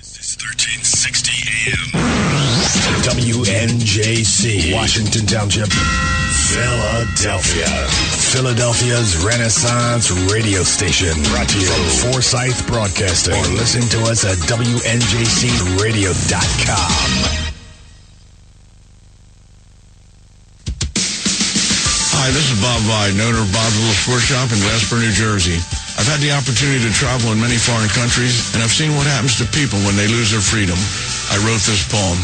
It's 1360 AM. WNJC, Washington Township, Philadelphia. Philadelphia's Renaissance radio station. Brought to you from Forsyth Broadcasting. Or listen to us at WNJCradio.com. Hi, this is Bob Viden, owner of Bob's Little Sports Shop in Glasper, New Jersey. I've had the opportunity to travel in many foreign countries, and I've seen what happens to people when they lose their freedom. I wrote this poem.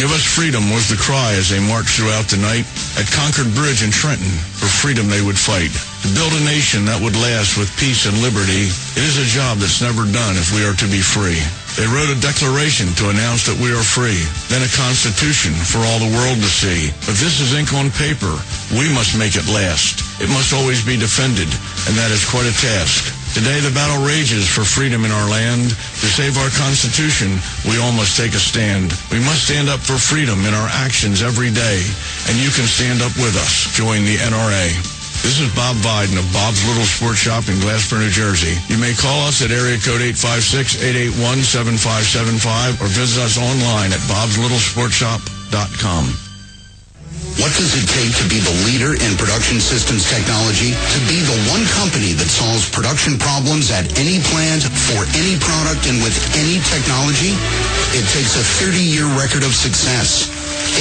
Give us freedom was the cry as they marched throughout the night. At Concord Bridge in Trenton, for freedom they would fight. To build a nation that would last with peace and liberty, it is a job that's never done if we are to be free. They wrote a declaration to announce that we are free, then a constitution for all the world to see. But this is ink on paper. We must make it last. It must always be defended, and that is quite a task. Today the battle rages for freedom in our land. To save our Constitution, we all must take a stand. We must stand up for freedom in our actions every day, and you can stand up with us. Join the NRA. This is Bob Viden of Bob's Little Sports Shop in Glasper, New Jersey. You may call us at area code 856-881-7575 or visit us online at bobslittle.sportshop.com. What does it take to be the leader in production systems technology? To be the one company that solves production problems at any plant, for any product, and with any technology? It takes a 30-year record of success.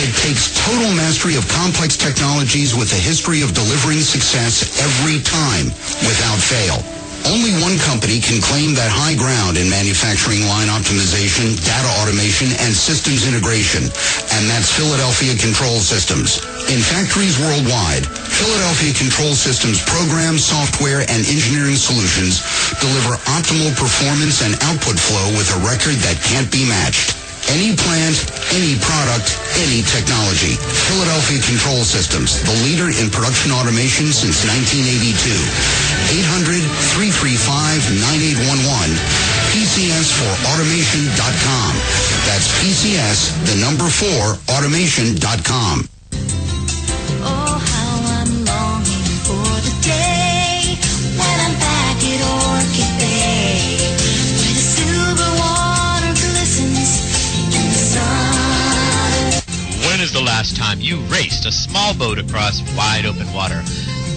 It takes total mastery of complex technologies with a history of delivering success every time, without fail. Only one company can claim that high ground in manufacturing line optimization, data automation, and systems integration, and that's Philadelphia Control Systems. In factories worldwide, Philadelphia Control Systems programs, software, and engineering solutions deliver optimal performance and output flow with a record that can't be matched. Any plant, any product, any technology. Philadelphia Control Systems, the leader in production automation since 1982. 800-335-9811. PCS4automation.com. That's PCS, the number 4, automation.com. Oh, how I'm longing for the day when I'm back at Orchid Bay, where the silver water glistens in the sun. When is the last time you raced a small boat across wide open water?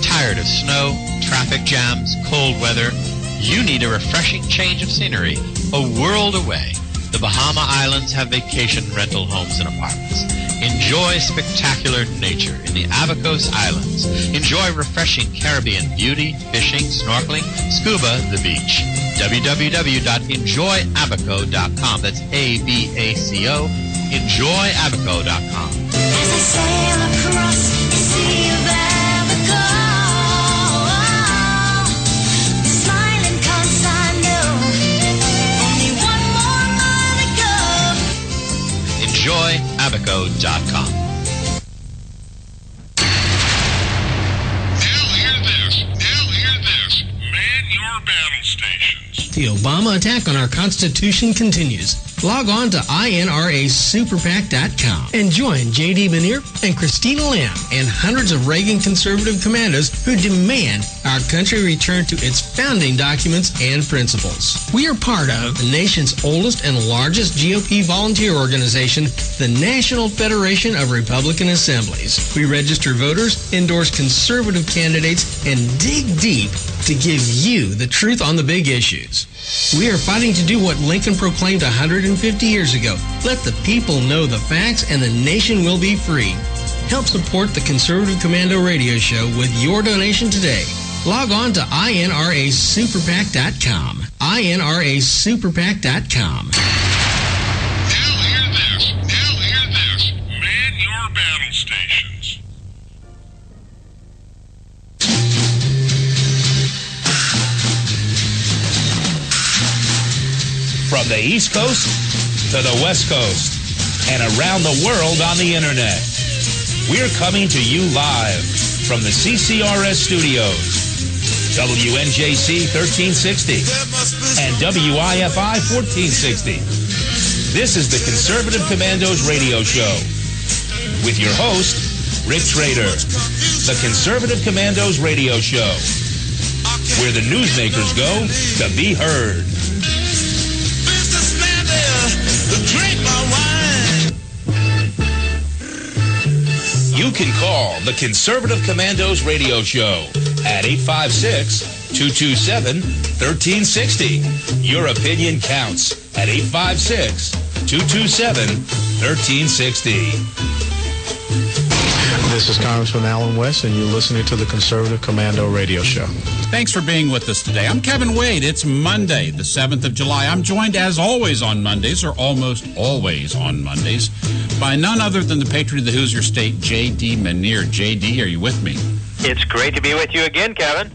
Tired of snow, traffic jams, cold weather? You need a refreshing change of scenery, a world away. The Bahama Islands have vacation rental homes and apartments. Enjoy spectacular nature in the Avacos Islands. Enjoy refreshing Caribbean beauty, fishing, snorkeling, scuba, the beach. www.enjoyabaco.com. That's ABACO. EnjoyAbaco.com. As I sail across the sea of Abaco, the smiling coast I know, only one more mile to go. EnjoyAbaco.com. Now hear this. Man your battle stations. The Obama attack on our Constitution continues. Log on to INRASuperPAC.com and join J.D. Bonnier and Christina Lamb and hundreds of Reagan conservative commandos who demand our country return to its founding documents and principles. We are part of the nation's oldest and largest GOP volunteer organization, the National Federation of Republican Assemblies. We register voters, endorse conservative candidates, and dig deep to give you the truth on the big issues. We are fighting to do what Lincoln proclaimed 150 years ago. Let the people know the facts and the nation will be free. Help support the Conservative Commando Radio Show with your donation today. Log on to INRASuperPAC.com. INRASuperPAC.com. Now hear this. Man your battle stations. From the East Coast to the West Coast and around the world on the Internet. We're coming to you live from the CCRS studios, WNJC 1360 and WIFI 1460. This is the Conservative Commandos Radio Show with your host, Rick Trader. The Conservative Commandos Radio Show, where the newsmakers go to be heard. Businessman there. can call the Conservative Commandos radio show at 856-227-1360. Your opinion counts at 856-227-1360. This is Congressman Alan West, and you're listening to the Conservative Commando Radio Show. Thanks for being with us today. I'm Kevin Wade. It's Monday, the 7th of July. I'm joined, as always, on Mondays, or almost always on Mondays, by none other than the Patriot of the Hoosier State, J.D. Manier. J.D., are you with me? It's great to be with you again, Kevin.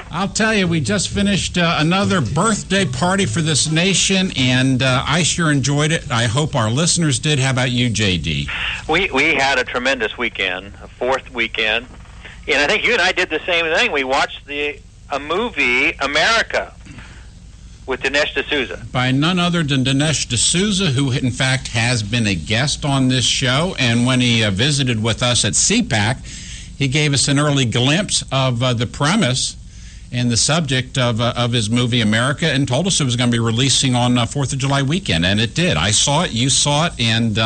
I'll tell you, we just finished another birthday party for this nation, and I sure enjoyed it. I hope our listeners did. How about you, J.D.? We had a tremendous weekend, a fourth weekend, and I think you and I did the same thing. We watched a movie, America, with Dinesh D'Souza. By none other than Dinesh D'Souza, who in fact has been a guest on this show, and when he visited with us at CPAC, he gave us an early glimpse of the premise and the subject of his movie America, and told us it was going to be releasing on 4th of July weekend, and it did. I saw it, you saw it, and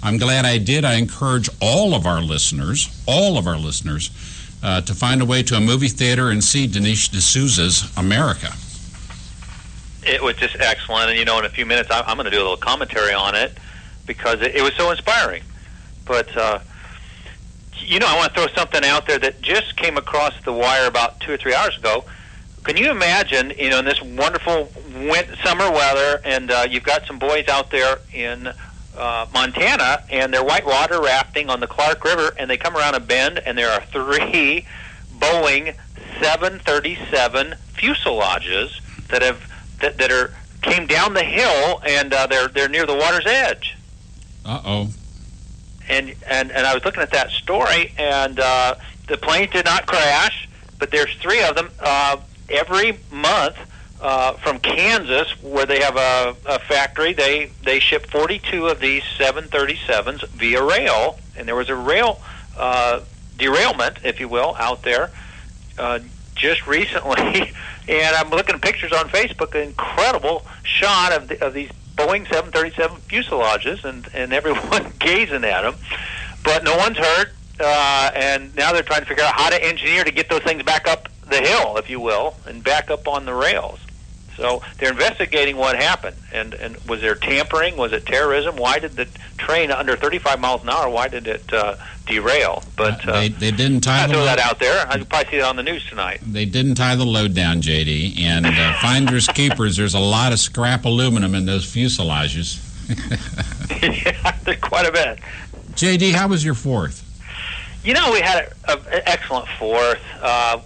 I'm glad I did. I encourage all of our listeners, to find a way to a movie theater and see Dinesh D'Souza's America. It was just excellent, and in a few minutes I'm going to do a little commentary on it, because it was so inspiring. But I want to throw something out there that just came across the wire about 2 or 3 hours ago. Can you imagine, in this wonderful summer weather, and you've got some boys out there in Montana, and they're whitewater rafting on the Clark River, and they come around a bend, and there are 3 Boeing 737 fuselages that came down the hill, and they're near the water's edge. Uh-oh. And I was looking at that story, and the plane did not crash, but there's 3 of them every month from Kansas, where they have a factory. They ship 42 of these 737s via rail, and there was a rail derailment, if you will, out there just recently. And I'm looking at pictures on Facebook, an incredible shot of these Boeing 737 fuselages, and everyone gazing at them. But no one's hurt, and now they're trying to figure out how to engineer to get those things back up the hill, if you will, and back up on the rails. So they're investigating what happened, and was there tampering? Was it terrorism? Why did the train under 35 miles an hour, why did it derail? But they didn't tie I'll the throw load. that out there. I'll probably see it on the news tonight. They didn't tie the load down, J.D., and finders keepers, there's a lot of scrap aluminum in those fuselages. Yeah, there's quite a bit. J.D., how was your 4th? We had an excellent 4th.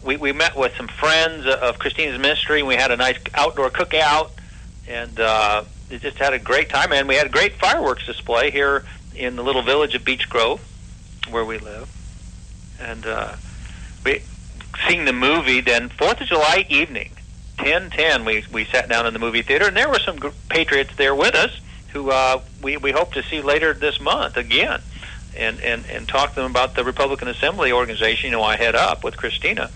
We met with some friends of Christina's ministry, and we had a nice outdoor cookout, and it just had a great time. And we had a great fireworks display here in the little village of Beech Grove, where we live. And seeing the movie, then 4th of July evening, 10:10, we sat down in the movie theater, and there were some patriots there with us who we hope to see later this month again. And talk to them about the Republican Assembly organization, I head up with Christina.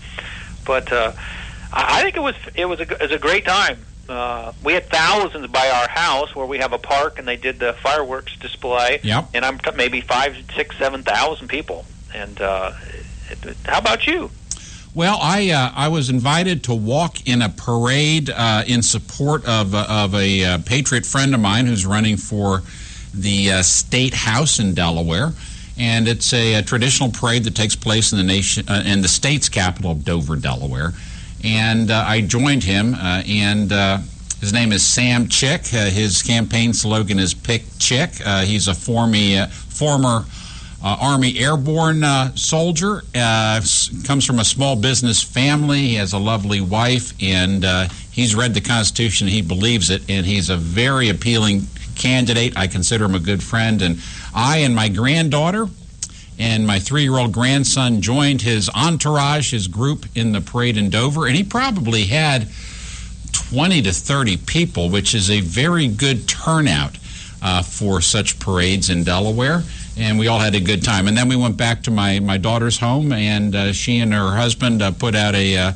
But I think it was a great time. We had thousands by our house, where we have a park, and they did the fireworks display. Yep. And I'm maybe 5, 6, 7,000 people. And how about you? Well, I was invited to walk in a parade in support of a patriot friend of mine who's running for the State House in Delaware, and it's a traditional parade that takes place in the state's capital of Dover, Delaware. And I joined him, and his name is Sam Chick. His campaign slogan is "Pick Chick." He's a former Army airborne soldier. Comes from a small business family. He has a lovely wife, and he's read the Constitution. He believes it, and he's a very appealing candidate. I consider him a good friend, and I and my granddaughter and my 3-year-old grandson joined his entourage, his group, in the parade in Dover, and he probably had 20 to 30 people, which is a very good turnout for such parades in Delaware, and we all had a good time. And then we went back to my daughter's home, and she and her husband put out a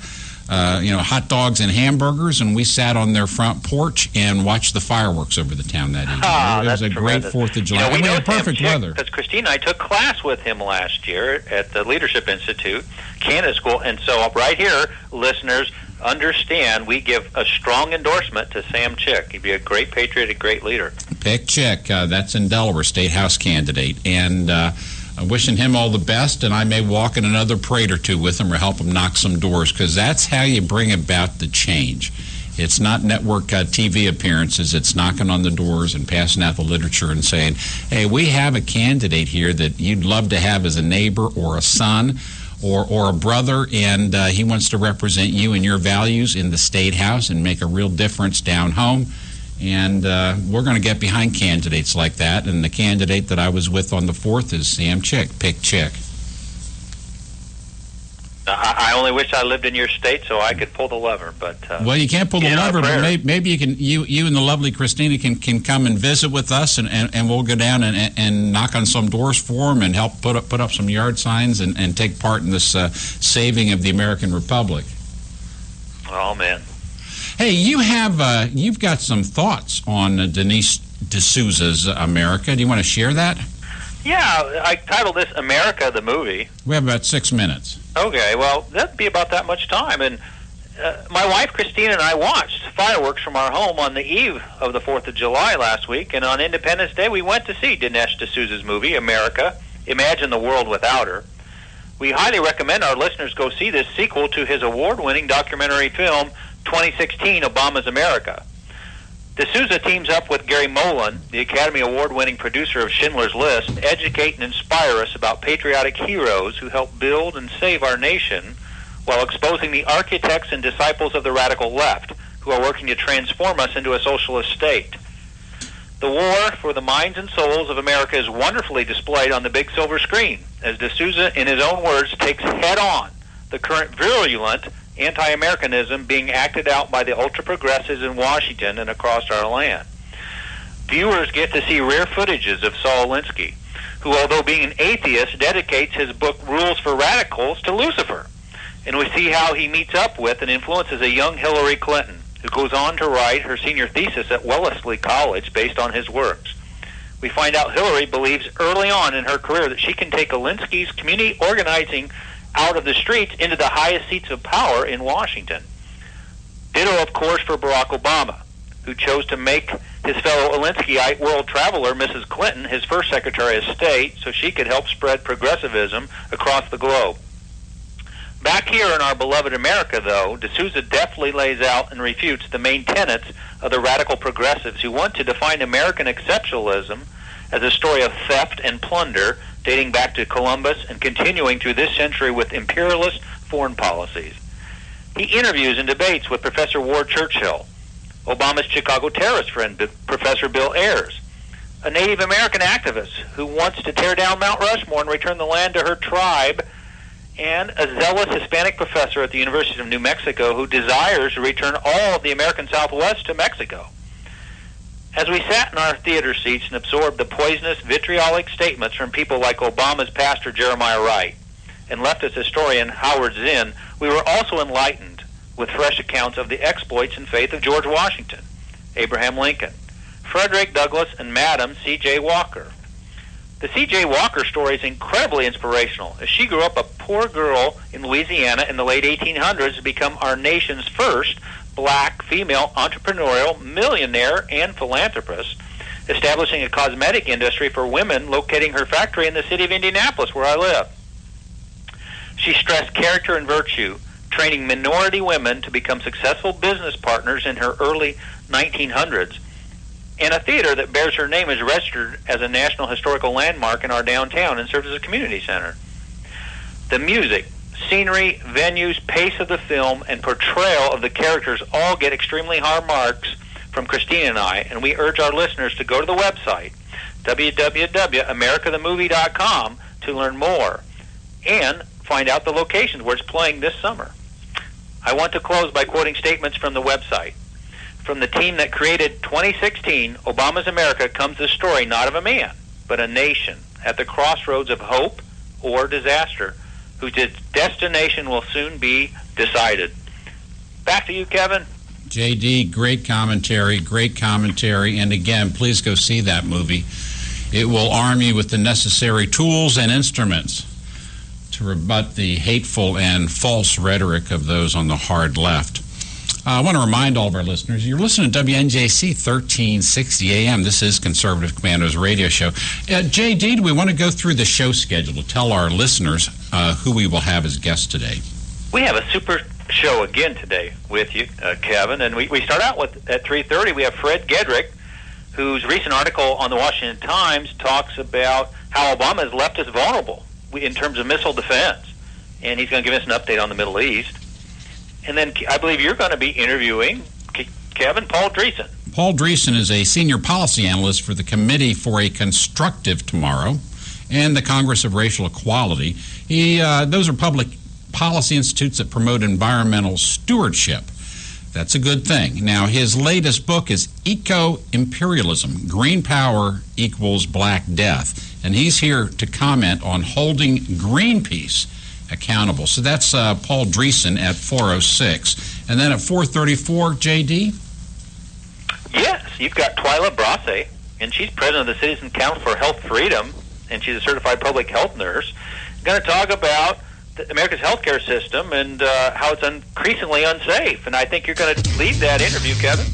hot dogs and hamburgers, and we sat on their front porch and watched the fireworks over the town that evening. It was a great 4th of July. We had perfect weather. Because Christine and I took class with him last year at the Leadership Institute, Canada School, and so right here, listeners, understand we give a strong endorsement to Sam Chick. He'd be a great patriot, a great leader. Pick Chick, that's in Delaware, State House candidate, and wishing him all the best, and I may walk in another parade or two with him or help him knock some doors, because that's how you bring about the change. It's not network TV appearances. It's knocking on the doors and passing out the literature and saying, hey, we have a candidate here that you'd love to have as a neighbor or a son or a brother, and he wants to represent you and your values in the State House and make a real difference down home. And we're going to get behind candidates like that. And the candidate that I was with on the 4th is Sam Chick. Pick Chick. I only wish I lived in your state so I could pull the lever. But well, you can't pull the lever, but maybe you can. You and the lovely Christina can come and visit with us, and we'll go down and knock on some doors for them and help put up some yard signs and take part in this saving of the American Republic. Oh man. Hey, you've got some thoughts on Denise D'Souza's America. Do you want to share that? Yeah, I titled this America, the movie. We have about 6 minutes. Okay, well, that'd be about that much time. And my wife, Christine, and I watched fireworks from our home on the eve of the 4th of July last week. And on Independence Day, we went to see Dinesh D'Souza's movie, America, Imagine the World Without Her. We highly recommend our listeners go see this sequel to his award-winning documentary film, 2016, Obama's America. D'Souza teams up with Gary Molan, the Academy Award-winning producer of Schindler's List, to educate and inspire us about patriotic heroes who helped build and save our nation while exposing the architects and disciples of the radical left who are working to transform us into a socialist state. The war for the minds and souls of America is wonderfully displayed on the big silver screen, as D'Souza, in his own words, takes head-on the current virulent anti-Americanism being acted out by the ultra-progressives in Washington and across our land. Viewers get to see rare footages of Saul Alinsky, who, although being an atheist, dedicates his book Rules for Radicals to Lucifer. And we see how he meets up with and influences a young Hillary Clinton, who goes on to write her senior thesis at Wellesley College based on his works. We find out Hillary believes early on in her career that she can take Alinsky's community organizing out of the streets into the highest seats of power in Washington. Ditto, of course, for Barack Obama, who chose to make his fellow Alinskyite world traveler, Mrs. Clinton, his first Secretary of State, so she could help spread progressivism across the globe. Back here in our beloved America, though, D'Souza deftly lays out and refutes the main tenets of the radical progressives who want to define American exceptionalism as a story of theft and plunder dating back to Columbus and continuing through this century with imperialist foreign policies. He interviews and debates with Professor Ward Churchill, Obama's Chicago terrorist friend, Professor Bill Ayers, a Native American activist who wants to tear down Mount Rushmore and return the land to her tribe, and a zealous Hispanic professor at the University of New Mexico who desires to return all of the American Southwest to Mexico. As we sat in our theater seats and absorbed the poisonous, vitriolic statements from people like Obama's pastor Jeremiah Wright and leftist historian Howard Zinn, we were also enlightened with fresh accounts of the exploits and faith of George Washington, Abraham Lincoln, Frederick Douglass, and Madam C.J. Walker. The C.J. Walker story is incredibly inspirational, as she grew up a poor girl in Louisiana in the late 1800s to become our nation's first black female entrepreneurial millionaire and philanthropist, establishing a cosmetic industry for women, locating her factory in the city of Indianapolis, where I live. She stressed character and virtue, training minority women to become successful business partners in her early 1900s. And a theater that bears her name is registered as a National Historical Landmark in our downtown and serves as a community center. The music, scenery, venues, pace of the film, and portrayal of the characters all get extremely high marks from Christine and I, and we urge our listeners to go to the website, www.americathemovie.com, to learn more and find out the locations where it's playing this summer. I want to close by quoting statements from the website. From the team that created 2016, Obama's America, comes the story not of a man, but a nation at the crossroads of hope or disaster, whose destination will soon be decided. Back to you, Kevin. JD, great commentary. And again, please go see that movie. It will arm you with the necessary tools and instruments to rebut the hateful and false rhetoric of those on the hard left. I want to remind all of our listeners, you're listening to WNJC 1360 AM. This is Conservative Commandos Radio Show. JD, do we want to go through the show schedule to tell our listeners who we will have as guests today? We have a super show again today with you, Kevin, and we start out with, at 3:30, we have Fred Gedrick, whose recent article on the Washington Times talks about how Obama has left us vulnerable in terms of missile defense, and he's going to give us an update on the Middle East. And then I believe you're going to be interviewing, Kevin, Paul Dreesen. Paul Dreesen is a senior policy analyst for the Committee for a Constructive Tomorrow and the Congress of Racial Equality. Those are public policy institutes that promote environmental stewardship. That's a good thing. Now, his latest book is Eco-Imperialism, Green Power Equals Black Death. And he's here to comment on holding Greenpeace accountable. So that's Paul Dreesen at 4:06. And then at 4:34, JD? Yes, you've got Twyla Brasse, and she's president of the Citizen Council for Health Freedom, and she's a certified public health nurse. Going to talk about America's healthcare system and how it's increasingly unsafe. And I think you're going to lead that interview, Kevin.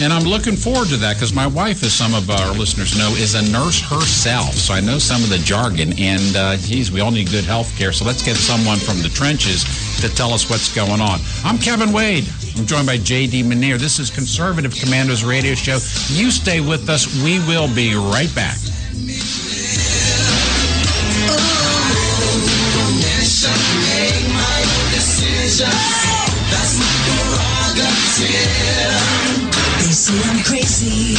And I'm looking forward to that because my wife, as some of our listeners know, is a nurse herself. So I know some of the jargon. And, we all need good health care. So let's get someone from the trenches to tell us what's going on. I'm Kevin Wade. I'm joined by J.D. Manier. This is Conservative Commandos Radio Show. You stay with us. We will be right back. Make my own decision. That's my prerogative. They say I'm crazy.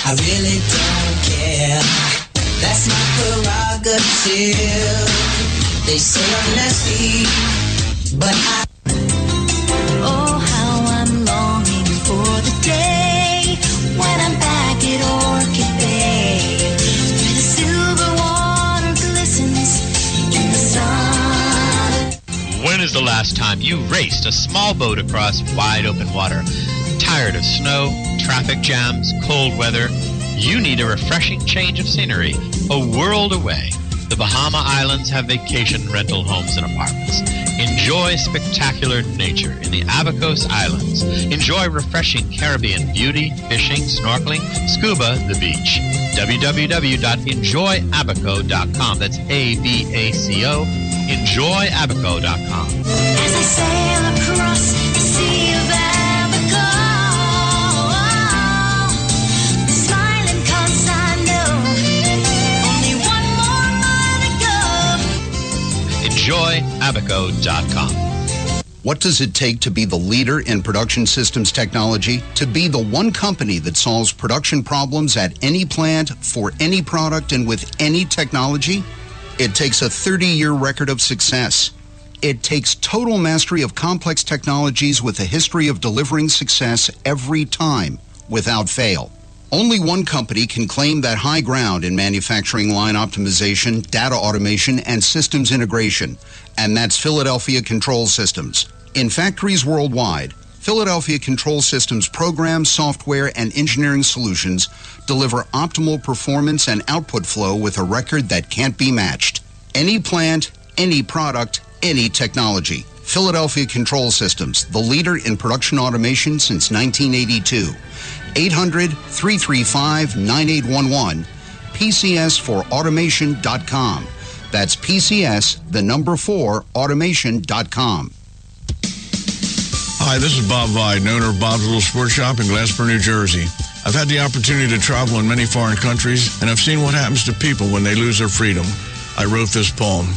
I really don't care. That's my prerogative. They say I'm nasty, but oh, how I'm longing for the day when I'm back at Orchid Bay, where the silver water glistens in the sun. When is the last time you raced a small boat across wide open water? Tired of snow, traffic jams, cold weather? You need a refreshing change of scenery, a world away. The Bahama Islands have vacation rental homes and apartments. Enjoy spectacular nature in the Abacos Islands. Enjoy refreshing Caribbean beauty, fishing, snorkeling, scuba, the beach. www.enjoyabaco.com. That's ABACO. Enjoyabaco.com. As I sail across the sea of Abaco, smiling 'cause I know only one more mile to go. Enjoyabaco.com. What does it take to be the leader in production systems technology? To be the one company that solves production problems at any plant, for any product, and with any technology? It takes a 30-year record of success. It takes total mastery of complex technologies with a history of delivering success every time, without fail. Only one company can claim that high ground in manufacturing line optimization, data automation, and systems integration, and that's Philadelphia Control Systems. In factories worldwide, Philadelphia Control Systems programs, software, and engineering solutions deliver optimal performance and output flow with a record that can't be matched. Any plant, any product, any technology. Philadelphia Control Systems, the leader in production automation since 1982. 800-335-9811, PCS4automation.com. That's PCS, the number 4, automation.com. Hi, this is Bob Vide, owner of Bob's Little Sports Shop in Glassboro, New Jersey. I've had the opportunity to travel in many foreign countries, and I've seen what happens to people when they lose their freedom. I wrote this poem.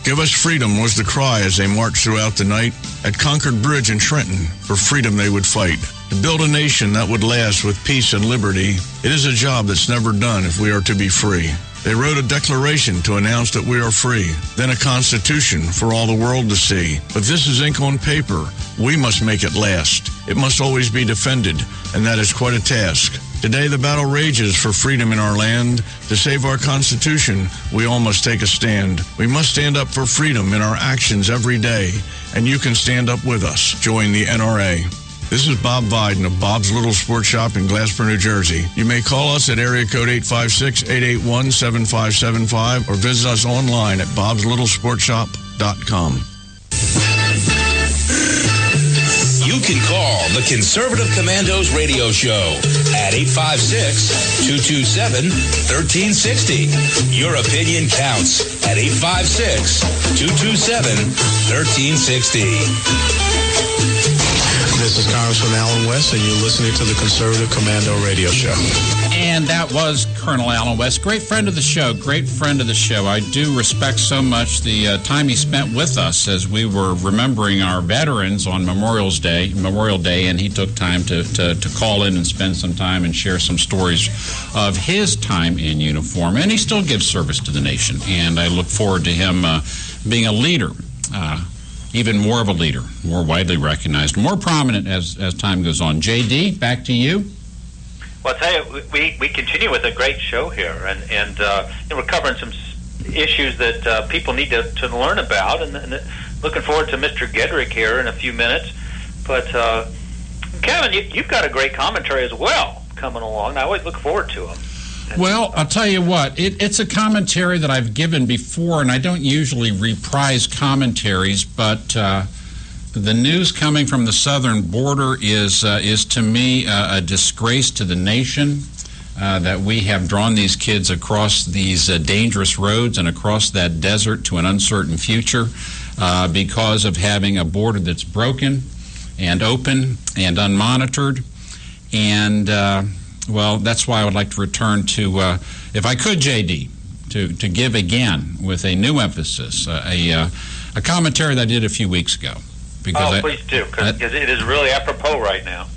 Give us freedom was the cry as they marched throughout the night. At Concord Bridge in Trenton, for freedom they would fight. To build a nation that would last with peace and liberty, it is a job that's never done if we are to be free. They wrote a declaration to announce that we are free, then a constitution for all the world to see. But this is ink on paper. We must make it last. It must always be defended, and that is quite a task. Today, the battle rages for freedom in our land. To save our Constitution, we all must take a stand. We must stand up for freedom in our actions every day, and you can stand up with us. Join the NRA. This is Bob Biden of Bob's Little Sports Shop in Glasper, New Jersey. You may call us at area code 856-881-7575 or visit us online at bobslittle.sportshop.com. You can call the Conservative Commandos radio show at 856-227-1360. Your opinion counts at 856-227-1360. This is Congressman Alan West, and you're listening to the Conservative Commando Radio Show. And that was Colonel Alan West. Great friend of the show. Great friend of the show. I do respect so much the time he spent with us as we were remembering our veterans on Memorial Day, and he took time to call in and spend some time and share some stories of his time in uniform. And he still gives service to the nation. And I look forward to him being a leader. Even more of a leader, more widely recognized, more prominent as time goes on. J.D., back to you. Well, I'll tell you, we continue with a great show here, and we're covering some issues that people need to learn about, and looking forward to Mr. Gedrick here in a few minutes. But, Kevin, you've got a great commentary as well coming along, and I always look forward to them. Well, I'll tell you what, it's a commentary that I've given before, and I don't usually reprise commentaries, but the news coming from the southern border is to me a disgrace to the nation, that we have drawn these kids across these dangerous roads and across that desert to an uncertain future because of having a border that's broken and open and unmonitored. And well, that's why I would like to return to, if I could, J.D., to give again with a new emphasis, a commentary that I did a few weeks ago. Please do, because it is really apropos right now.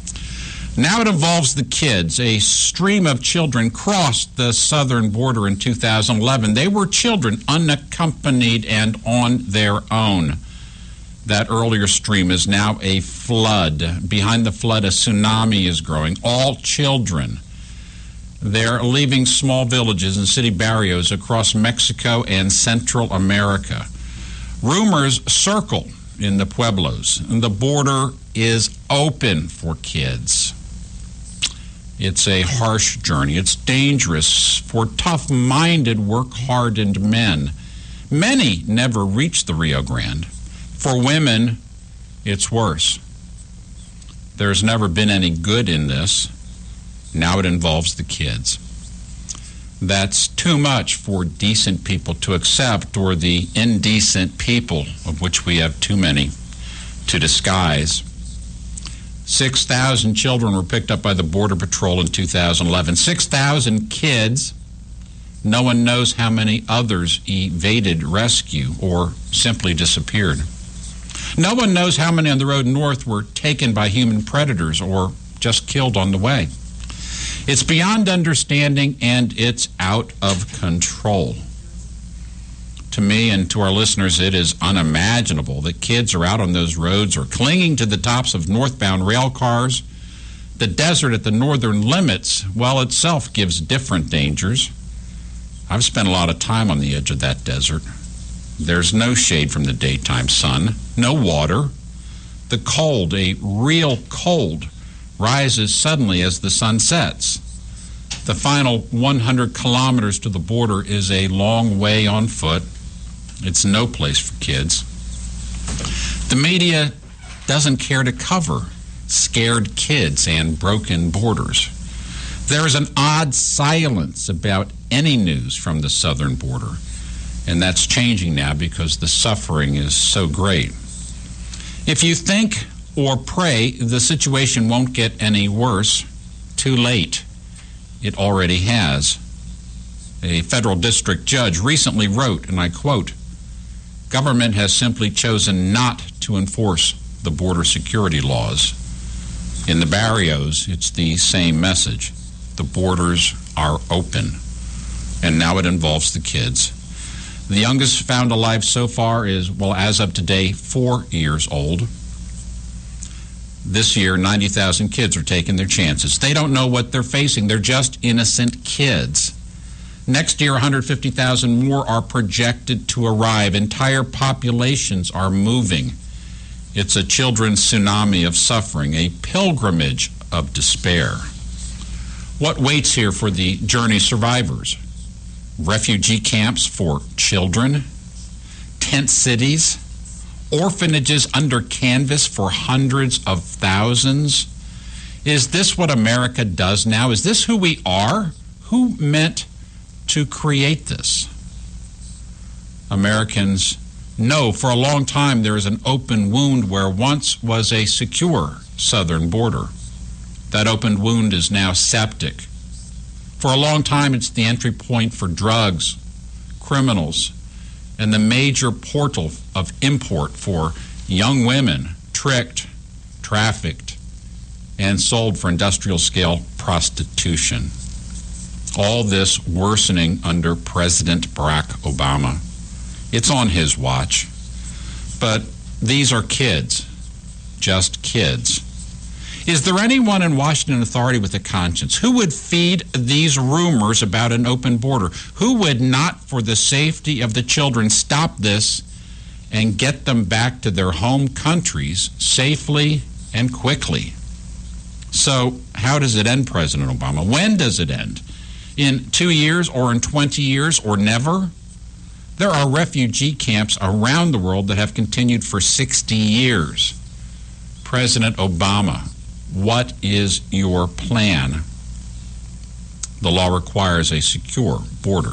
Now it involves the kids. A stream of children crossed the southern border in 2011. They were children, unaccompanied and on their own. That earlier stream is now a flood. Behind the flood, a tsunami is growing. All children. They're leaving small villages and city barrios across Mexico and Central America. Rumors circle in the pueblos, and the border is open for kids. It's a harsh journey. It's dangerous for tough-minded, work-hardened men. Many never reach the Rio Grande. For women, it's worse. There's never been any good in this. Now it involves the kids. That's too much for decent people to accept, or the indecent people, of which we have too many, to disguise. 6,000 children were picked up by the Border Patrol in 2011. 6,000 kids. No one knows how many others evaded rescue or simply disappeared. No one knows how many on the road north were taken by human predators or just killed on the way. It's beyond understanding, and it's out of control. To me and to our listeners, it is unimaginable that kids are out on those roads or clinging to the tops of northbound rail cars. The desert at the northern limits, well, itself gives different dangers. I've spent a lot of time on the edge of that desert. There's no shade from the daytime sun, no water. The cold, a real cold, rises suddenly as the sun sets. The final 100 kilometers to the border is a long way on foot. It's no place for kids. The media doesn't care to cover scared kids and broken borders. There is an odd silence about any news from the southern border, and that's changing now because the suffering is so great. If you think or pray the situation won't get any worse, too late. It already has. A federal district judge recently wrote, and I quote, "Government has simply chosen not to enforce the border security laws." In the barrios, it's the same message. The borders are open, and now it involves the kids. The youngest found alive so far is, well, as of today, 4 years old. This year, 90,000 kids are taking their chances. They don't know what they're facing. They're just innocent kids. Next year, 150,000 more are projected to arrive. Entire populations are moving. It's a children's tsunami of suffering, a pilgrimage of despair. What waits here for the journey survivors? Refugee camps for children? Tent cities? Orphanages under canvas for hundreds of thousands? Is this what America does now? Is this who we are? Who meant to create this? Americans know for a long time there is an open wound where once was a secure southern border. That open wound is now septic. For a long time it's the entry point for drugs, criminals, and the major portal of import for young women tricked, trafficked, and sold for industrial-scale prostitution. All this worsening under President Barack Obama. It's on his watch. But these are kids, just kids. Is there anyone in Washington authority with a conscience who would feed these rumors about an open border? Who would not, for the safety of the children, stop this and get them back to their home countries safely and quickly? So, how does it end, President Obama? When does it end? In 2 years or in 20 years or never? There are refugee camps around the world that have continued for 60 years. President Obama, what is your plan? The law requires a secure border.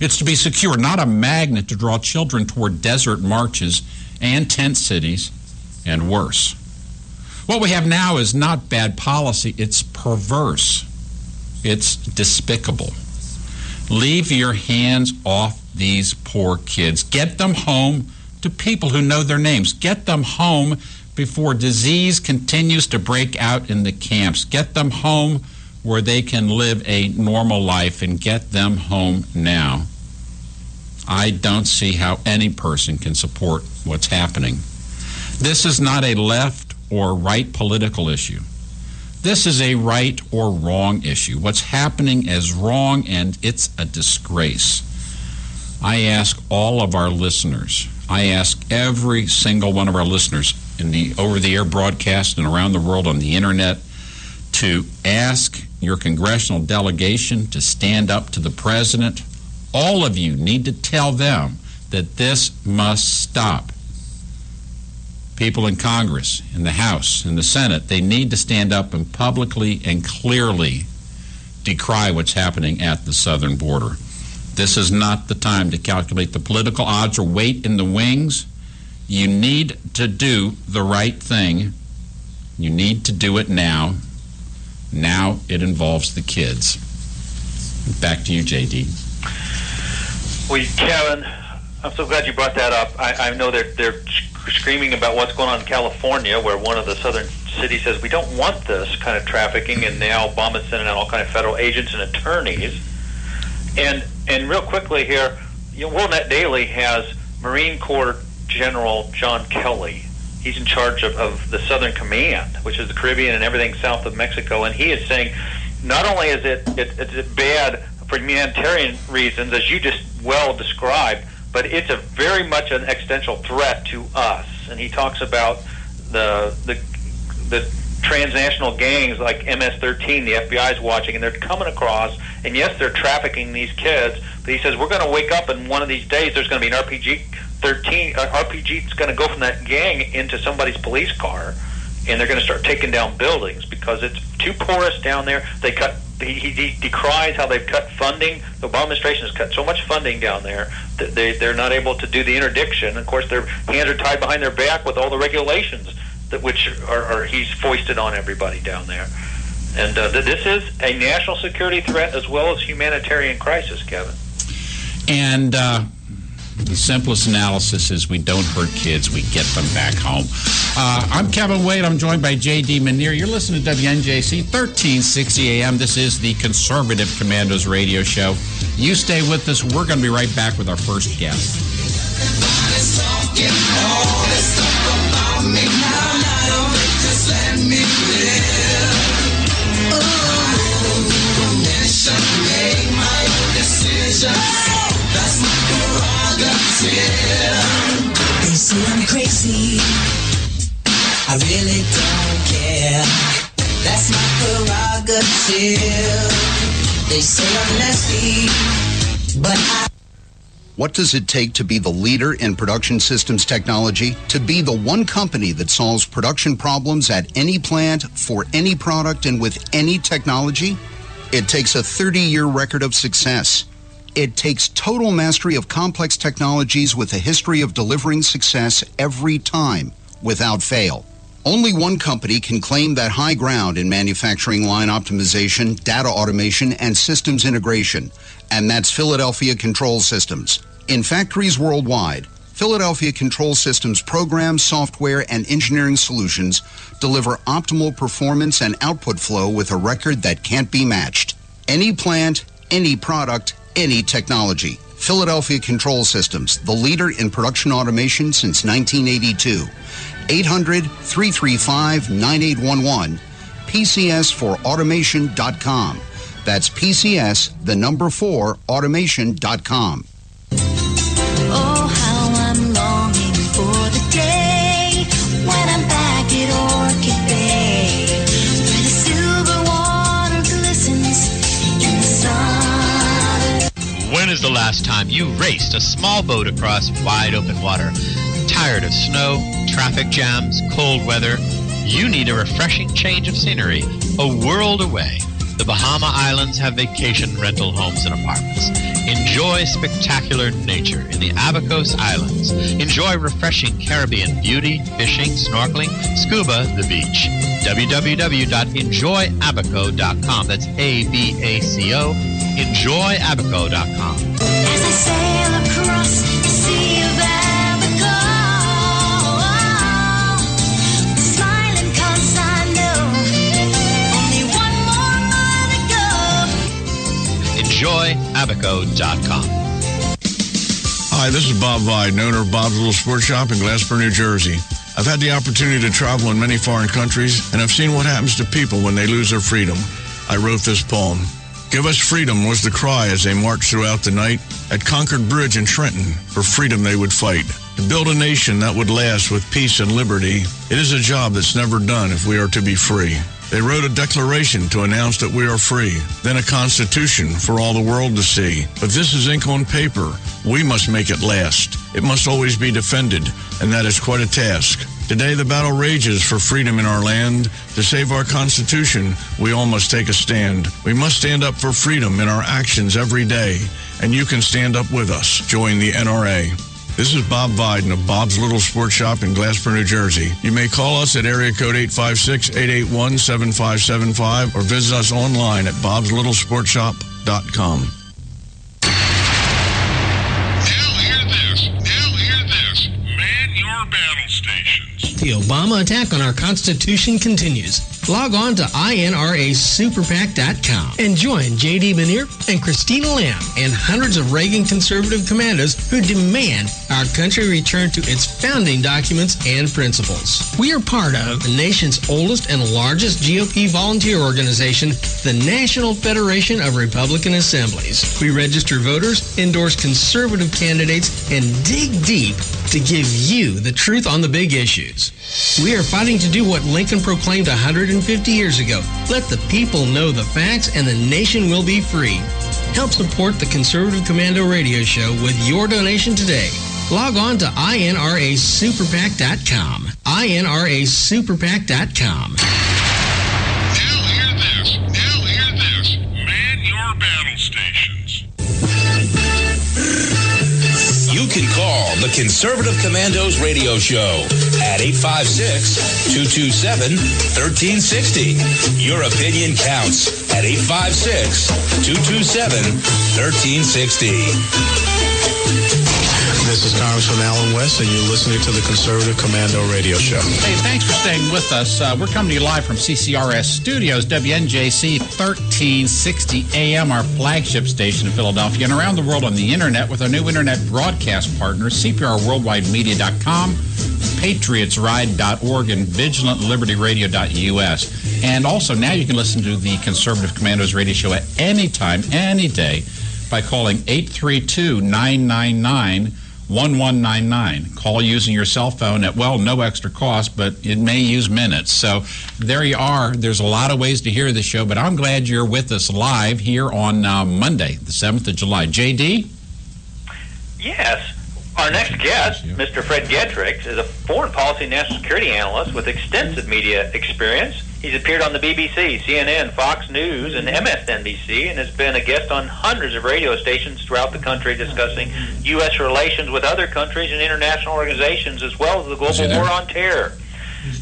It's to be secure, not a magnet to draw children toward desert marches and tent cities, and worse. What we have now is not bad policy, it's perverse. It's despicable. Leave your hands off these poor kids. Get them home to people who know their names. Get them home before disease continues to break out in the camps. Get them home where they can live a normal life, and get them home now. I don't see how any person can support what's happening. This is not a left or right political issue. This is a right or wrong issue. What's happening is wrong, and it's a disgrace. I ask all of our listeners, I ask every single one of our listeners in the over-the-air broadcast and around the world on the internet to ask your congressional delegation to stand up to the president. All of you need to tell them that this must stop. People in Congress, in the House, in the Senate, they need to stand up and publicly and clearly decry what's happening at the southern border. This is not the time to calculate the political odds or wait in the wings. You need to do the right thing. You need to do it now. Now it involves the kids. Back to you, J.D. Well, Kevin, I'm so glad you brought that up. I know they're screaming about what's going on in California, where one of the southern cities says we don't want this kind of trafficking, and now Obama's sending out all kind of federal agents and attorneys. And real quickly here, WorldNet Daily has Marine Corps General John Kelly. He's in charge of the Southern Command, which is the Caribbean and everything south of Mexico, and he is saying not only is it bad for humanitarian reasons, as you just well described, but it's a very much an existential threat to us. And he talks about the transnational gangs like MS-13, the FBI is watching, and they're coming across, and yes, they're trafficking these kids, but he says we're going to wake up and one of these days there's going to be an RPG that's going to go from that gang into somebody's police car, and they're going to start taking down buildings because it's too porous down there. He decries how they've cut funding. The Obama administration has cut so much funding down there that they're not able to do the interdiction. Of course, their hands are tied behind their back with all the regulations which are he's foisted on everybody down there. And this is a national security threat as well as humanitarian crisis, Kevin. And the simplest analysis is we don't hurt kids, we get them back home. I'm Kevin Wade. I'm joined by J.D. Manier. You're listening to WNJC 1360 AM. This is the Conservative Commandos radio show. You stay with us. We're going to be right back with our first guest. Everybody's talking all this stuff about me now. Just let me They say I'm nasty, but I... What does it take to be the leader in production systems technology? To be the one company that solves production problems at any plant, for any product, and with any technology? It takes a 30-year record of success. It takes total mastery of complex technologies with a history of delivering success every time, without fail. Only one company can claim that high ground in manufacturing line optimization, data automation, and systems integration, and that's Philadelphia Control Systems. In factories worldwide, Philadelphia Control Systems programs, software, and engineering solutions deliver optimal performance and output flow with a record that can't be matched. Any plant, any product, any technology. Philadelphia Control Systems, the leader in production automation since 1982. 800-335-9811. PCS4automation.com. That's PCS, the number 4, automation.com. Oh, how I'm longing for the day when I'm back at Orchid Bay, where the silver water glistens in the sun. When is the last time you raced a small boat across wide open water? Tired of snow, traffic jams, cold weather? You need a refreshing change of scenery, a world away. The Bahama Islands have vacation rental homes and apartments. Enjoy spectacular nature in the Abacos Islands. Enjoy refreshing Caribbean beauty, fishing, snorkeling, scuba, the beach. www.enjoyabaco.com. That's A-B-A-C-O. Enjoyabaco.com. As I sail across the sea of Abaco, the smiling coast I know, only one more mile to go. Enjoyabaco.com. Hi, this is Bob Vide, owner of Bob's Little Sports Shop in Glasper, New Jersey. I've had the opportunity to travel in many foreign countries, and I've seen what happens to people when they lose their freedom. I wrote this poem. Give us freedom was the cry as they marched throughout the night. At Concord Bridge in Trenton, for freedom they would fight. To build a nation that would last with peace and liberty, it is a job that's never done if we are to be free. They wrote a declaration to announce that we are free, then a constitution for all the world to see. But this is ink on paper. We must make it last. It must always be defended, and that is quite a task. Today the battle rages for freedom in our land. To save our Constitution, we all must take a stand. We must stand up for freedom in our actions every day, and you can stand up with us. Join the NRA. This is Bob Viden of Bob's Little Sports Shop in Glasper, New Jersey. You may call us at area code 856-881-7575 or visit us online at bobslittlesportshop.com. The Obama attack on our Constitution continues. Log on to INRASuperPAC.com and join J.D. Benier and Christina Lamb and hundreds of Reagan conservative commandos who demand our country return to its founding documents and principles. We are part of the nation's oldest and largest GOP volunteer organization, the National Federation of Republican Assemblies. We register voters, endorse conservative candidates, and dig deep to give you the truth on the big issues. We are fighting to do what Lincoln proclaimed 150 years ago. Let the people know the facts and the nation will be free. Help support the Conservative Commando Radio Show with your donation today. Log on to INRASuperPAC.com. INRASuperPAC.com. Now hear this. Man your battle stations. You can call the Conservative Commandos Radio Show at 856-227-1360. Your opinion counts at 856-227-1360. This is Congressman Alan West, and you're listening to the Conservative Commando Radio Show. Hey, thanks for staying with us. We're coming to you live from CCRS Studios, WNJC 1360 AM, our flagship station in Philadelphia, and around the world on the Internet with our new Internet broadcast partners, CPRWorldwideMedia.com, PatriotsRide.org, and VigilantLibertyRadio.us. And also, now you can listen to the Conservative Commandos Radio Show at any time, any day, by calling 832-999 1199. Call using your cell phone at, well, no extra cost, but it may use minutes. So there you are. There's a lot of ways to hear the show, but I'm glad you're with us live here on Monday, the 7th of July. J.D.? Yes. Our next guest, Mr. Fred Getrich, is a foreign policy and national security analyst with extensive media experience. He's appeared on the BBC, CNN, Fox News, and MSNBC, and has been a guest on hundreds of radio stations throughout the country discussing U.S. relations with other countries and international organizations, as well as the global war on terror.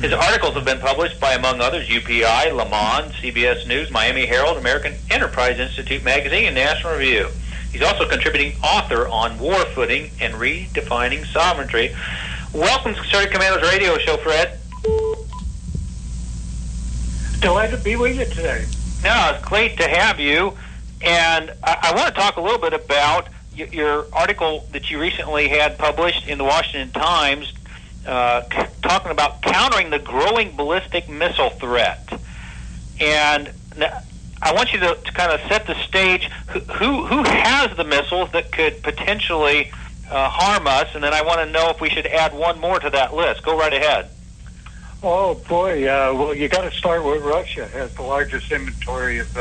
His articles have been published by, among others, UPI, Le Monde, CBS News, Miami Herald, American Enterprise Institute Magazine, and National Review. He's also a contributing author on war footing and redefining sovereignty. Welcome to Conservative Commandos Radio Show, Fred. Delighted to be with you today. No, it's great to have you. And I want to talk a little bit about your article that you recently had published in the Washington Times talking about countering the growing ballistic missile threat. And I want you to kind of set the stage. Who has the missiles that could potentially harm us? And then I want to know if we should add one more to that list. Go right ahead. Oh, boy. Well, you got to start with Russia. It has the largest inventory of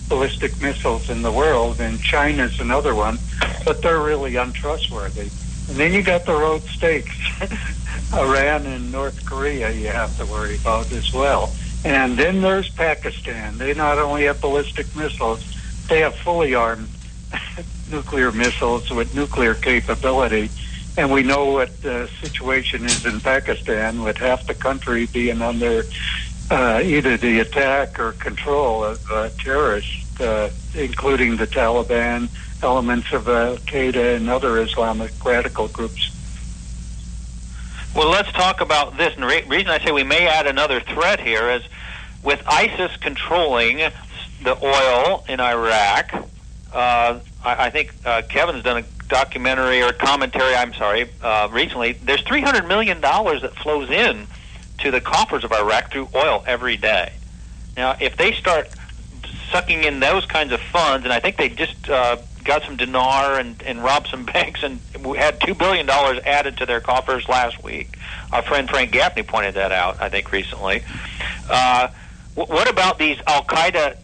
ballistic missiles in the world, and China's another one, but they're really untrustworthy. And then you got the road stakes, Iran and North Korea you have to worry about as well. And then there's Pakistan. They not only have ballistic missiles, they have fully armed nuclear missiles with nuclear capability. And we know what the situation is in Pakistan, with half the country being under either the attack or control of terrorists, including the Taliban, elements of Al-Qaeda, and other Islamic radical groups. Well, let's talk about this. And the reason I say we may add another threat here is with ISIS controlling the oil in Iraq, I think Kevin's done a documentary or commentary, recently. There's $300 million that flows in to the coffers of Iraq through oil every day. Now, if they start sucking in those kinds of funds, and I think they just got some dinar and robbed some banks and had $2 billion added to their coffers last week. Our friend Frank Gaffney pointed that out, I think, recently. What about these Al-Qaeda,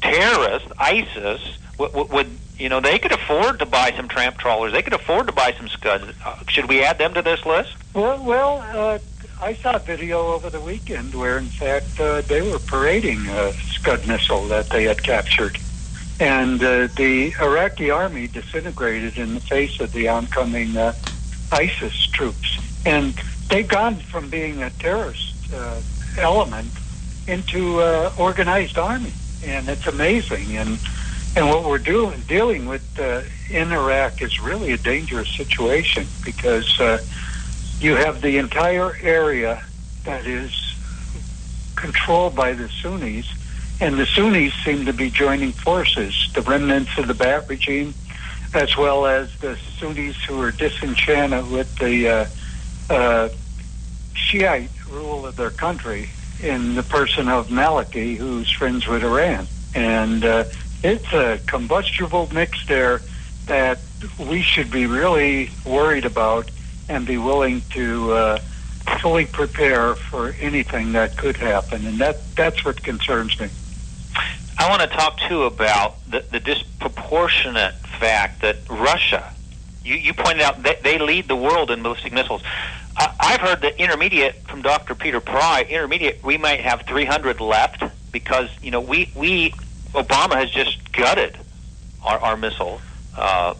terrorists, ISIS? Would they could afford to buy some tramp trawlers. They could afford to buy some Scuds. Should we add them to this list? Well, I saw a video over the weekend where, in fact, they were parading a Scud missile that they had captured. And the Iraqi army disintegrated in the face of the oncoming ISIS troops. And they've gone from being a terrorist element into organized army. And it's amazing. And what we're dealing with in Iraq is really a dangerous situation, because you have the entire area that is controlled by the Sunnis, and the Sunnis seem to be joining forces, the remnants of the Ba'ath regime, as well as the Sunnis who are disenchanted with the Shiite rule of their country in the person of Maliki, who's friends with Iran. And it's a combustible mix there that we should be really worried about and be willing to fully prepare for anything that could happen. And that's what concerns me. I want to talk, too, about the disproportionate fact that Russia, you pointed out, they lead the world in ballistic missiles. I've heard that intermediate, from Dr. Peter Pry, we might have 300 left because, Obama has just gutted our missile, not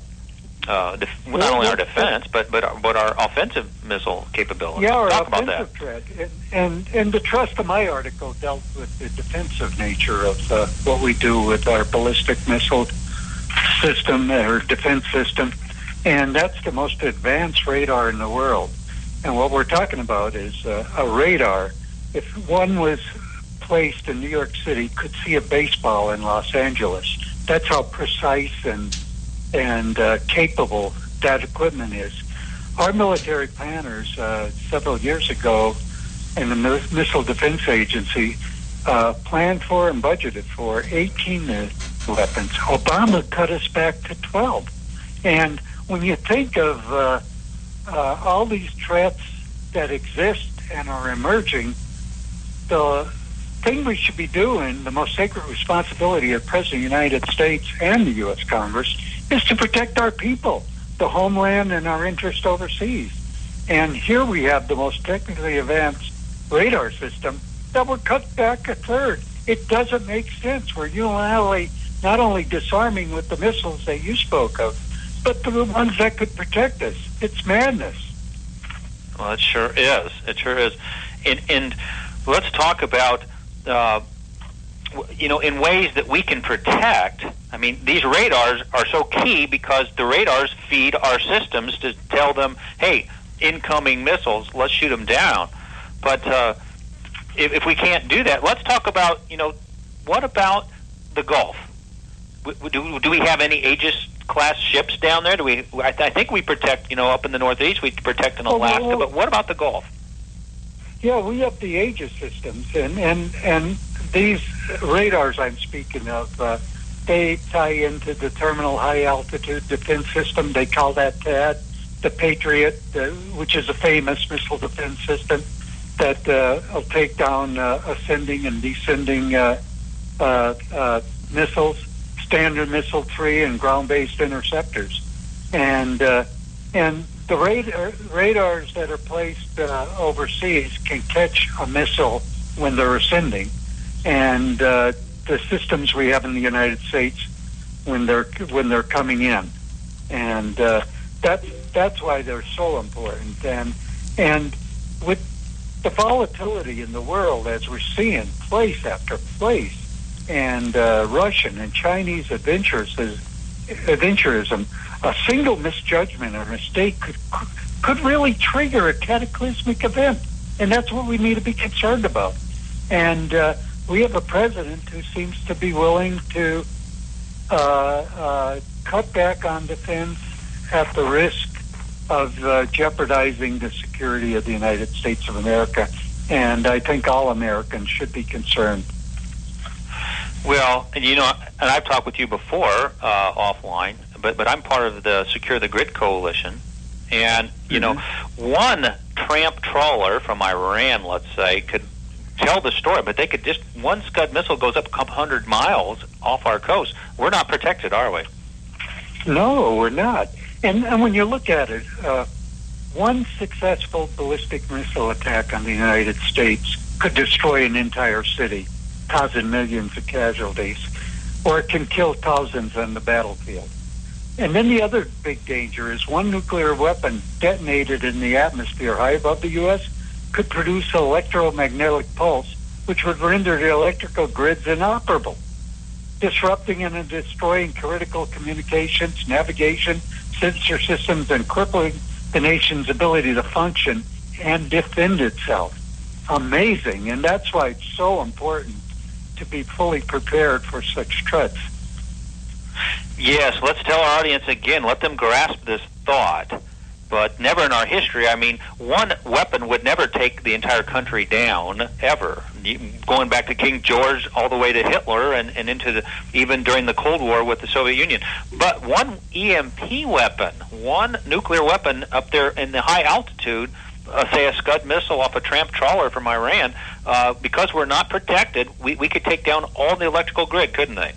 only our defense, but our offensive missile capability. Yeah, our Talk offensive about that. threat. And the thrust of my article dealt with the defensive nature of what we do with our ballistic missile system, or defense system, and that's the most advanced radar in the world. And what we're talking about is a radar. If one was placed in New York City, could see a baseball in Los Angeles. That's how precise and capable that equipment is. Our military planners several years ago in the Missile Defense Agency planned for and budgeted for 18 weapons. Obama cut us back to 12. And when you think of all these threats that exist and are emerging, the thing we should be doing, the most sacred responsibility of the President of the United States and the U.S. Congress, is to protect our people, the homeland, and our interest overseas. And here we have the most technically advanced radar system that were cut back a third. It doesn't make sense. We're unilaterally not only disarming with the missiles that you spoke of, but the ones that could protect us. It's madness. Well, it sure is. It sure is. And let's talk about, in ways that we can protect. I mean, these radars are so key because the radars feed our systems to tell them, hey, incoming missiles, let's shoot them down. But if we can't do that, let's talk about, what about the Gulf? Do we have any Aegis-class ships down there? I think we protect, up in the Northeast, we protect in Alaska, but what about the Gulf? Yeah, we have the Aegis systems, and these radars I'm speaking of, they tie into the Terminal High Altitude Defense System. They call that THAAD, the Patriot, which is a famous missile defense system that will take down ascending and descending missiles, Standard Missile 3 and ground-based interceptors. And the radars that are placed overseas can catch a missile when they're ascending, and the systems we have in the United States when they're coming in, and that's why they're so important. And with the volatility in the world, as we're seeing place after place, and Russian and Chinese adventurism, a single misjudgment or mistake could really trigger a cataclysmic event, and that's what we need to be concerned about. And we have a president who seems to be willing to cut back on defense at the risk of jeopardizing the security of the United States of America. And I think all Americans should be concerned. Well, and I've talked with you before offline, but I'm part of the Secure the Grid Coalition, and one tramp trawler from Iran, let's say, could tell the story, but they could just one Scud missile goes up a couple hundred miles off our coast. We're not protected, are we? No, we're not. And when you look at it, one successful ballistic missile attack on the United States could destroy an entire city, causing millions of casualties, or it can kill thousands on the battlefield. And then the other big danger is one nuclear weapon detonated in the atmosphere high above the U.S. could produce an electromagnetic pulse, which would render the electrical grids inoperable, disrupting and destroying critical communications, navigation, sensor systems, and crippling the nation's ability to function and defend itself. Amazing, and that's why it's so important to be fully prepared for such threats. Yes, let's tell our audience again, let them grasp this thought, but never in our history. I mean, one weapon would never take the entire country down, ever. Going back to King George all the way to Hitler and into even during the Cold War with the Soviet Union. But one EMP weapon, one nuclear weapon up there in the high altitude, say a Scud missile off a tramp trawler from Iran, because we're not protected, we could take down all the electrical grid, couldn't they?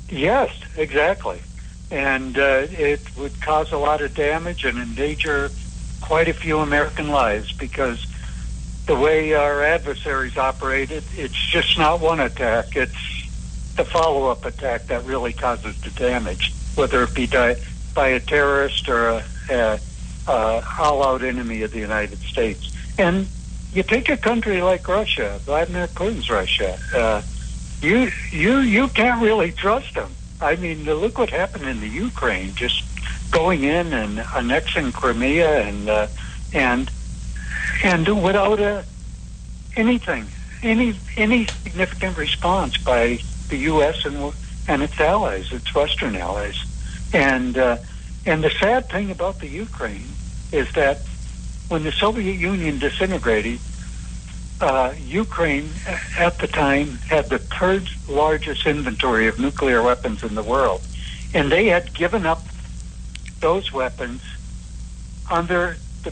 Yes, exactly. And it would cause a lot of damage and endanger quite a few American lives, because the way our adversaries operated, it's just not one attack. It's the follow-up attack that really causes the damage, whether it be by a terrorist or a all-out enemy of the United States. And you take a country like Russia, Vladimir Putin's Russia, you can't really trust them. I mean, look what happened in the Ukraine, just going in and annexing Crimea and without any significant response by the U.S. and its allies, its Western allies. And the sad thing about the Ukraine is that when the Soviet Union disintegrated, Ukraine at the time had the third largest inventory of nuclear weapons in the world, and they had given up those weapons under the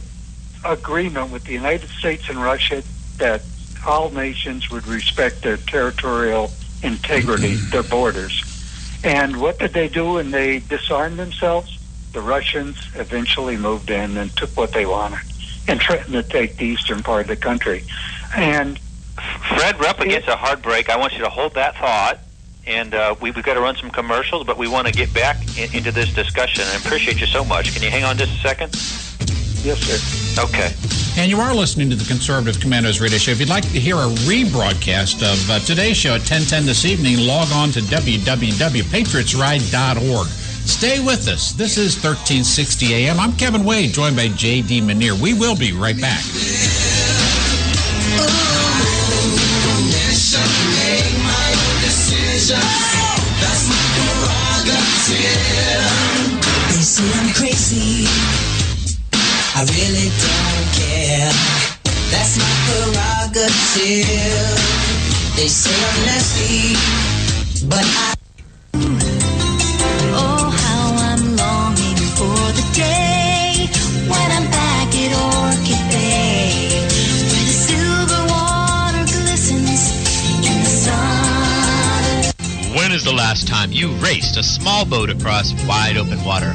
agreement with the United States and Russia that all nations would respect their territorial integrity, their borders. And what did they do when they disarmed themselves? The Russians eventually moved in and took what they wanted and threatened to take the eastern part of the country. And Fred, we're up against a hard break. I want you to hold that thought. And we've got to run some commercials, but we want to get back into this discussion. I appreciate you so much. Can you hang on just a second? Yes, sir. Okay. And you are listening to the Conservative Commandos Radio Show. If you'd like to hear a rebroadcast of today's show at 10:10 this evening, log on to www.patriotsride.org. Stay with us. This is 1360 AM. I'm Kevin Wade, joined by J.D. Manier. We will be right back. That's my prerogative. They say I'm crazy, I really don't care. That's my prerogative. They say I'm nasty, but I... Oh, how I'm longing for the day when I'm back at Orchid Bay, where the silver water glistens in the sun. When is the last time you raced a small boat across wide open water?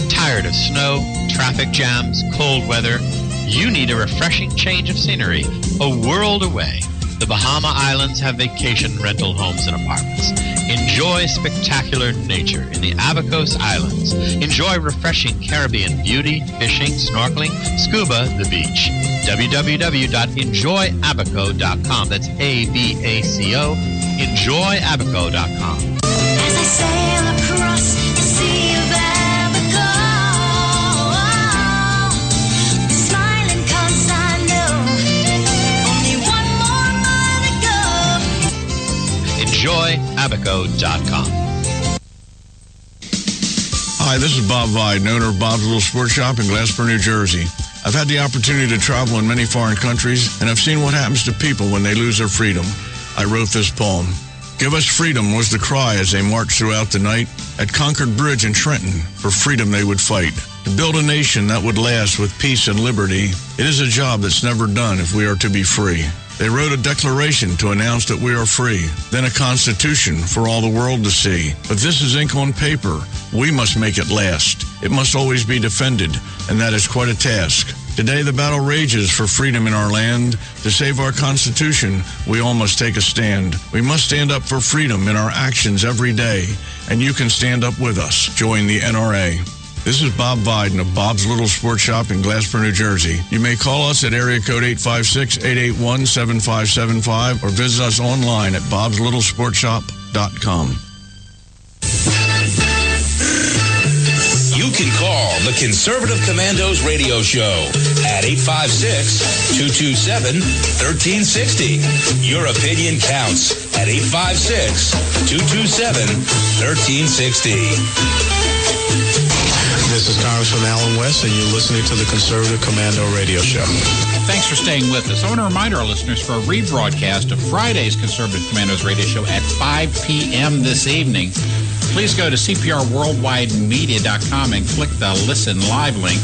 Tired of snow, traffic jams, cold weather? You need a refreshing change of scenery, a world away. The Bahama Islands have vacation rental homes and apartments. Enjoy spectacular nature in the Abacos Islands. Enjoy refreshing Caribbean beauty, fishing, snorkeling, scuba, the beach. www.enjoyabaco.com. That's ABACO. EnjoyAbaco.com. As I sail across the sea of Abaco, smiling 'cause I know only one more mile to go. EnjoyAbaco.com. Hi, this is Bob Viden, owner of Bob's Little Sports Shop in Glasper, New Jersey. I've had the opportunity to travel in many foreign countries, and I've seen what happens to people when they lose their freedom. I wrote this poem. Give us freedom was the cry as they marched throughout the night. At Concord Bridge in Trenton, for freedom they would fight. To build a nation that would last with peace and liberty, it is a job that's never done if we are to be free. They wrote a declaration to announce that we are free, then a constitution for all the world to see. But this is ink on paper. We must make it last. It must always be defended, and that is quite a task. Today the battle rages for freedom in our land. To save our Constitution, we all must take a stand. We must stand up for freedom in our actions every day, and you can stand up with us. Join the NRA. This is Bob Viden of Bob's Little Sports Shop in Glasper, New Jersey. You may call us at area code 856-881-7575 or visit us online at bobslittle.sportshop.com. You can call the Conservative Commandos radio show at 856-227-1360. Your opinion counts at 856-227-1360. This is Congressman Alan West, and you're listening to the Conservative Commando Radio Show. Thanks for staying with us. I want to remind our listeners for a rebroadcast of Friday's Conservative Commandos Radio Show at 5 p.m. this evening. Please go to CPRWorldwideMedia.com and click the Listen Live link.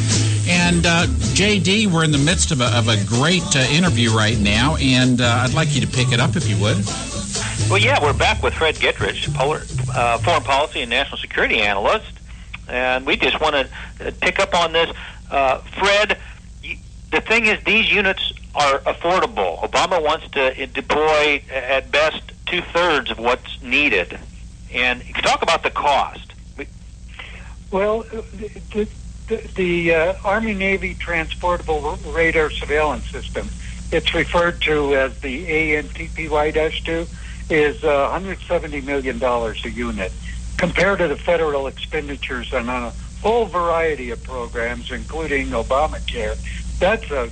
And, J.D., we're in the midst of a great interview right now, and I'd like you to pick it up if you would. Well, yeah, we're back with Fred Gittridge, foreign policy and national security analyst. And we just want to pick up on this. Fred, the thing is, these units are affordable. Obama wants to deploy, at best, 2/3 of what's needed. And talk about the cost. Well, the Army-Navy Transportable Radar Surveillance System, it's referred to as the ANTPY-2, is $170 million a unit. Compared to the federal expenditures on a whole variety of programs, including Obamacare, that's a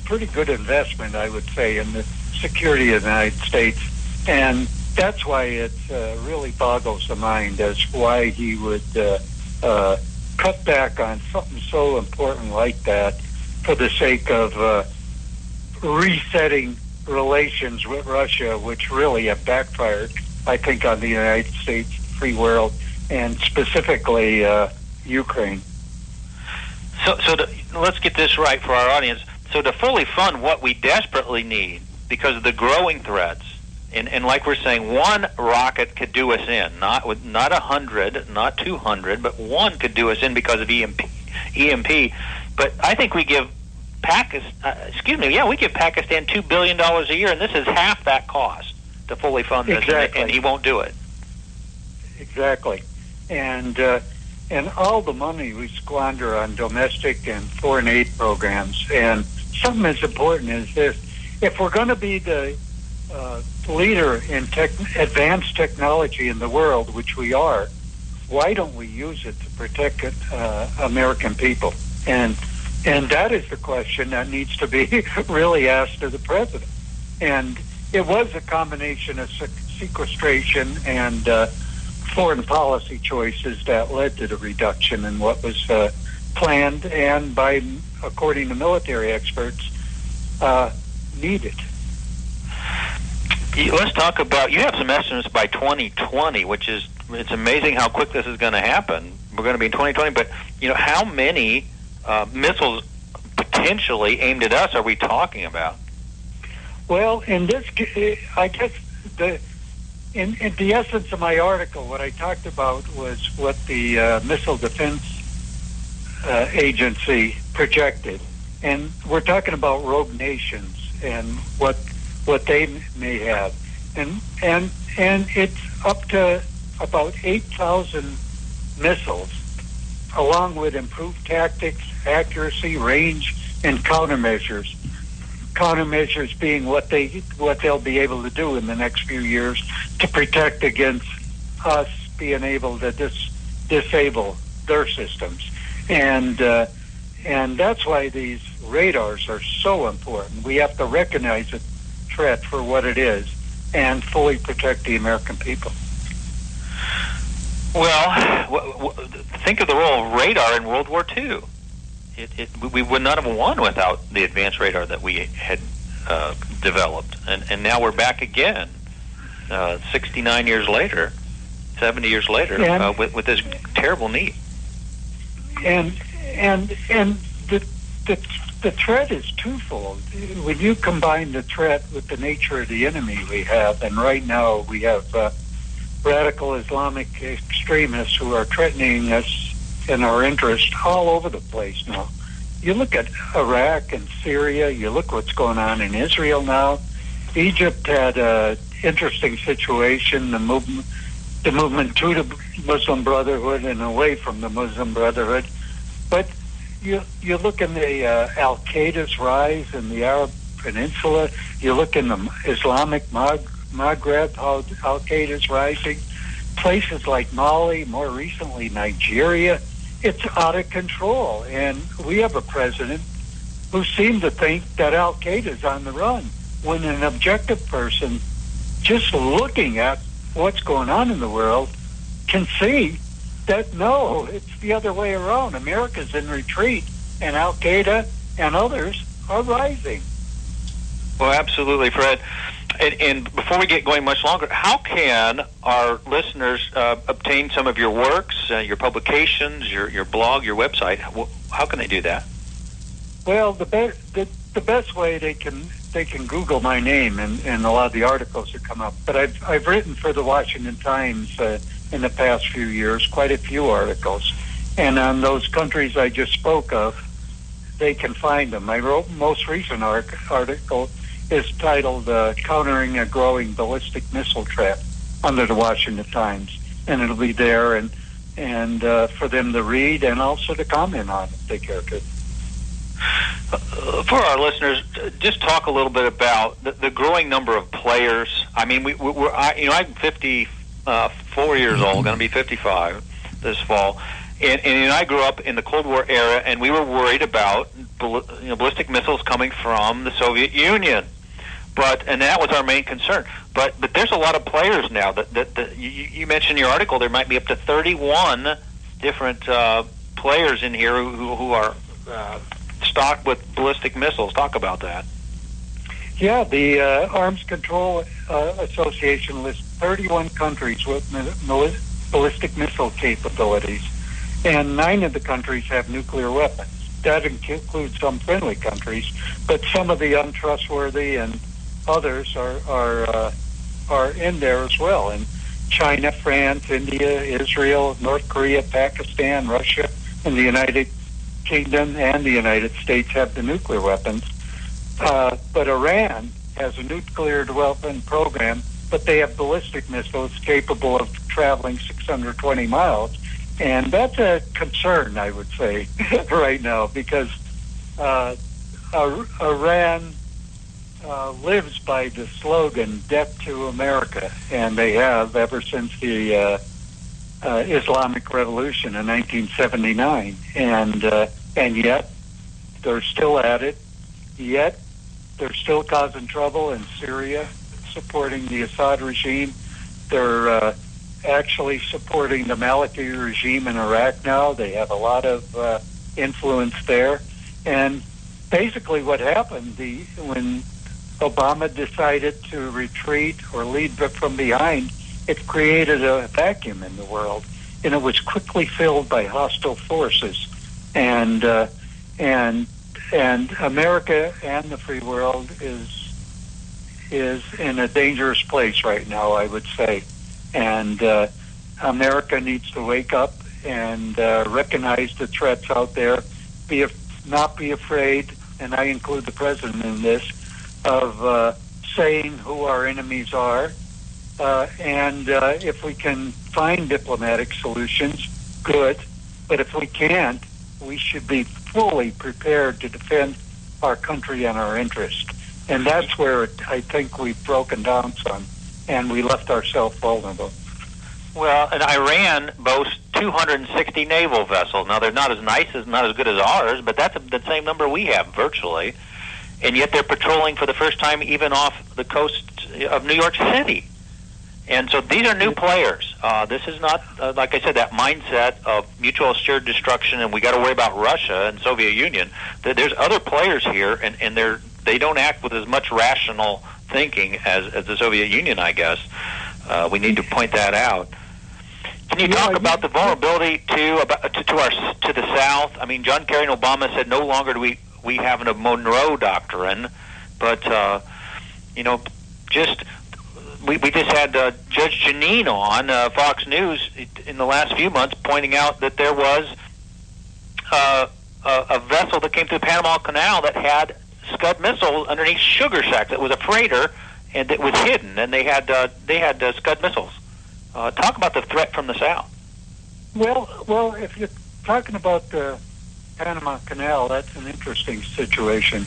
pretty good investment, I would say, in the security of the United States. And that's why it really boggles the mind as why he would cut back on something so important like that for the sake of resetting relations with Russia, which really have backfired, I think, on the United States, free world, and specifically Ukraine. let's get this right for our audience. So to fully fund what we desperately need, because of the growing threats, and like we're saying, one rocket could do us in, not 100, not 200, but one could do us in because of EMP. But I think we give Pakistan $2 billion a year, and this is half that cost to fully fund this, and he won't do it. Exactly, and all the money we squander on domestic and foreign aid programs, and something as important as this: if we're going to be the leader in advanced technology in the world, which we are, why don't we use it to protect American people? And that is the question that needs to be really asked of the president. And it was a combination of sequestration and foreign policy choices that led to the reduction in what was planned and, according to military experts, needed. Let's talk about, you have some estimates by 2020, which is, it's amazing how quick this is going to happen. We're going to be in 2020, but how many missiles potentially aimed at us are we talking about? Well, in this, I guess in the essence of my article, what I talked about was what the Missile Defense Agency projected, and we're talking about rogue nations and what they may have, and it's up to about 8,000 missiles, along with improved tactics, accuracy, range, and countermeasures. Countermeasures being what they'll be able to do in the next few years to protect against us being able to disable their systems, and that's why these radars are so important. We have to recognize the threat for what it is and fully protect the American people. Well, think of the role of radar in World War II. We would not have won without the advanced radar that we had developed. And now we're back again, 69 years later, 70 years later, with this terrible need. And the threat is twofold. When you combine the threat with the nature of the enemy we have, and right now we have radical Islamic extremists who are threatening us and our interest all over the place now. You look at Iraq and Syria, you look what's going on in Israel now. Egypt had an interesting situation, the movement to the Muslim Brotherhood and away from the Muslim Brotherhood. But you look in the Al-Qaeda's rise in the Arab Peninsula, you look in the Islamic Maghreb, how Al-Qaeda's rising. Places like Mali, more recently Nigeria, it's out of control. And we have a president who seemed to think that Al-Qaeda's on the run, when an objective person just looking at what's going on in the world can see that no, it's the other way around. America's in retreat, and Al-Qaeda and others are rising. Well, absolutely, Fred. And before we get going much longer, how can our listeners obtain some of your works, your publications, your blog, your website? How can they do that? Well, the best way they can Google my name and a lot of the articles that come up. But I've written for the Washington Times in the past few years, quite a few articles, and on those countries I just spoke of, they can find them. My most recent article is titled "Countering a Growing Ballistic Missile Threat" under the Washington Times, and it'll be there and for them to read and also to comment on if they care to. For our listeners, just talk a little bit about the growing number of players. I mean, I'm 54 years old, going to be 55 this fall, and I grew up in the Cold War era, and we were worried about ballistic missiles coming from the Soviet Union. And that was our main concern. But there's a lot of players now. That you mentioned in your article there might be up to 31 different players in here who are stocked with ballistic missiles. Talk about that. Yeah, the Arms Control Association lists 31 countries with ballistic missile capabilities, and 9 of the countries have nuclear weapons. that includes some friendly countries, but some of the untrustworthy and others are in there as well. And China, France, India, Israel, North Korea, Pakistan, Russia, and the United Kingdom and the United States have the nuclear weapons. But Iran has a nuclear weapon program, but they have ballistic missiles capable of traveling 620 miles. And that's a concern, I would say, right now, because Iran lives by the slogan, "Death to America," and they have ever since the Islamic Revolution in 1979. And yet they're still at it. Yet they're still causing trouble in Syria, supporting the Assad regime. They're actually supporting the Maliki regime in Iraq now. They have a lot of influence there. And basically what happened when Obama decided to retreat or lead from behind, it created a vacuum in the world, and it was quickly filled by hostile forces. And America and the free world is in a dangerous place right now, I would say. And America needs to wake up and recognize the threats out there. Not be afraid, and I include the president in this, of saying who our enemies are. And if we can find diplomatic solutions, good. But if we can't, we should be fully prepared to defend our country and our interest. And that's where I think we've broken down some, and we left ourselves vulnerable. Well, and Iran boasts 260 naval vessels. Now, they're not as good as ours, but that's the same number we have, virtually. And yet they're patrolling for the first time even off the coast of New York City. And so these are new players. This is not, like I said, that mindset of mutual assured destruction, and we got to worry about Russia and Soviet Union. There's other players here, and they don't act with as much rational thinking as the Soviet Union, I guess. We need to point that out. Can you talk about the vulnerability to the South? I mean, John Kerry and Obama said no longer do we have a Monroe Doctrine, but we just had Judge Jeanine on Fox News in the last few months, pointing out that there was a vessel that came through the Panama Canal that had Scud missiles underneath sugar sacks. It was a freighter, and it was hidden, and they had Scud missiles. Talk about the threat from the South. Well, if you're talking about the Panama Canal, that's an interesting situation.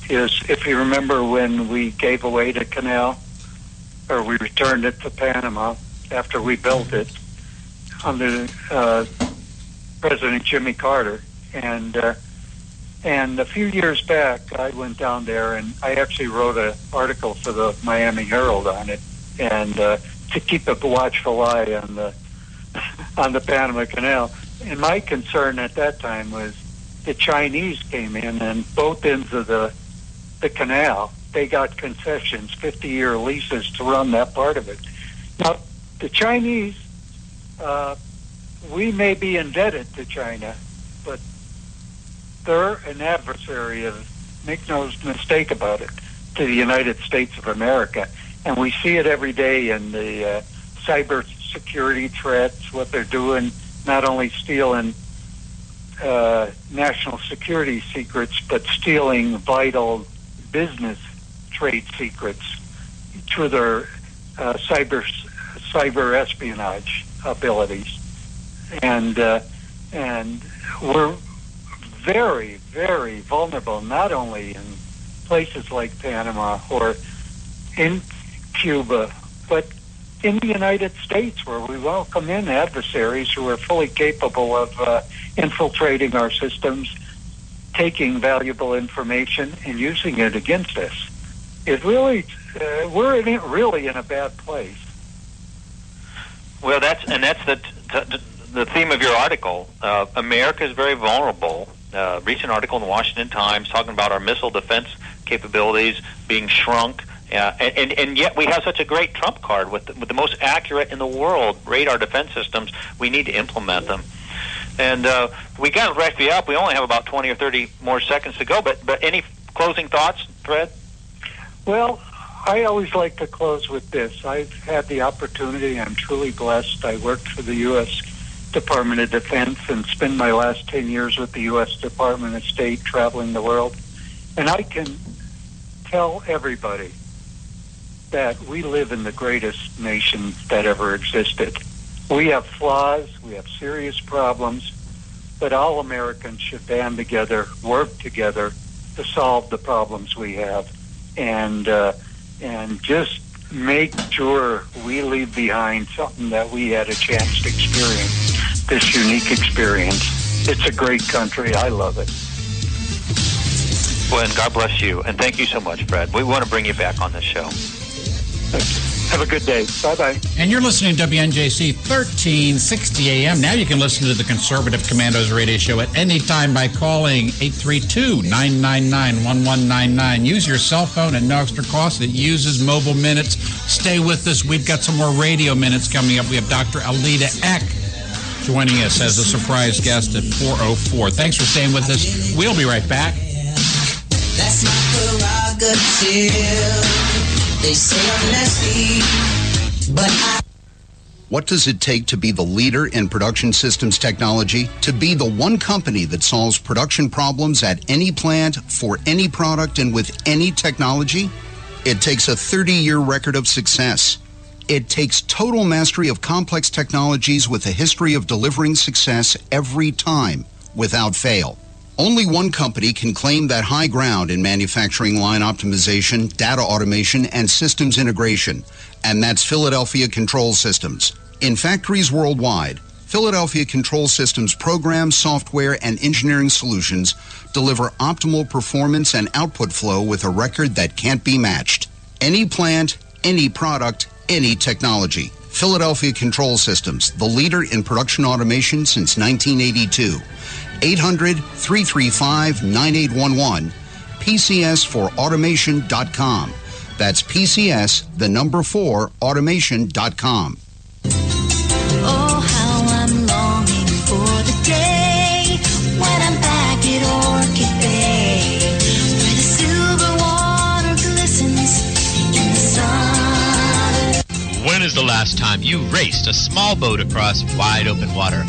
If you remember when we gave away the canal, or we returned it to Panama after we built it under President Jimmy Carter, and a few years back, I went down there and I actually wrote an article for the Miami Herald on it, and to keep a watchful eye on the Panama Canal. And my concern at that time was the Chinese came in, and both ends of the canal, they got concessions, 50-year leases to run that part of it. Now, the Chinese, we may be indebted to China, but they're an adversary make no mistake about it, to the United States of America. And we see it every day in the cyber security threats, what they're doing, not only stealing national security secrets, but stealing vital business trade secrets through their cyber espionage abilities. And we're very, very vulnerable, not only in places like Panama or in Cuba, but in the United States, where we welcome in adversaries who are fully capable of infiltrating our systems, taking valuable information, and using it against us. It really, we're really in a bad place. Well, that's the theme of your article. America is very vulnerable. Recent article in the Washington Times talking about our missile defense capabilities being shrunk. And yet we have such a great trump card with the most accurate in the world radar defense systems. We need to implement them. And we got to wrap you up. We only have about 20 or 30 more seconds to go. But any closing thoughts, Fred? Well, I always like to close with this. I've had the opportunity. I'm truly blessed. I worked for the U.S. Department of Defense and spent my last 10 years with the U.S. Department of State traveling the world. And I can tell everybody that we live in the greatest nation that ever existed. We have flaws, we have serious problems, but all Americans should band together, work together to solve the problems we have, and just make sure we leave behind something that we had a chance to experience, this unique experience. It's a great country. I love it. Well, and God bless you. And thank you so much, Fred. We want to bring you back on this show. Have a good day. Bye-bye. And you're listening to WNJC 1360 AM. Now you can listen to the Conservative Commandos radio show at any time by calling 832-999-1199. Use your cell phone at no extra cost. It uses mobile minutes. Stay with us. We've got some more radio minutes coming up. We have Dr. Alida Eck joining us as a surprise guest at 4:04. Thanks for staying with us. We'll be right back. That's my prerogative. They say I'm nasty, but What does it take to be the leader in production systems technology? To be the one company that solves production problems at any plant, for any product, and with any technology? It takes a 30-year record of success. It takes total mastery of complex technologies with a history of delivering success every time, without fail. Only one company can claim that high ground in manufacturing line optimization, data automation, and systems integration, and that's Philadelphia Control Systems. In factories worldwide, Philadelphia Control Systems programs, software, and engineering solutions deliver optimal performance and output flow with a record that can't be matched. Any plant, any product, any technology. Philadelphia Control Systems, the leader in production automation since 1982. 800-335-9811, PCS4automation.com. That's PCS, the number 4, automation.com. Oh, how I'm longing for the day when I'm back at Orchid Bay, where the silver water glistens in the sun. When is the last time you raced a small boat across wide open water?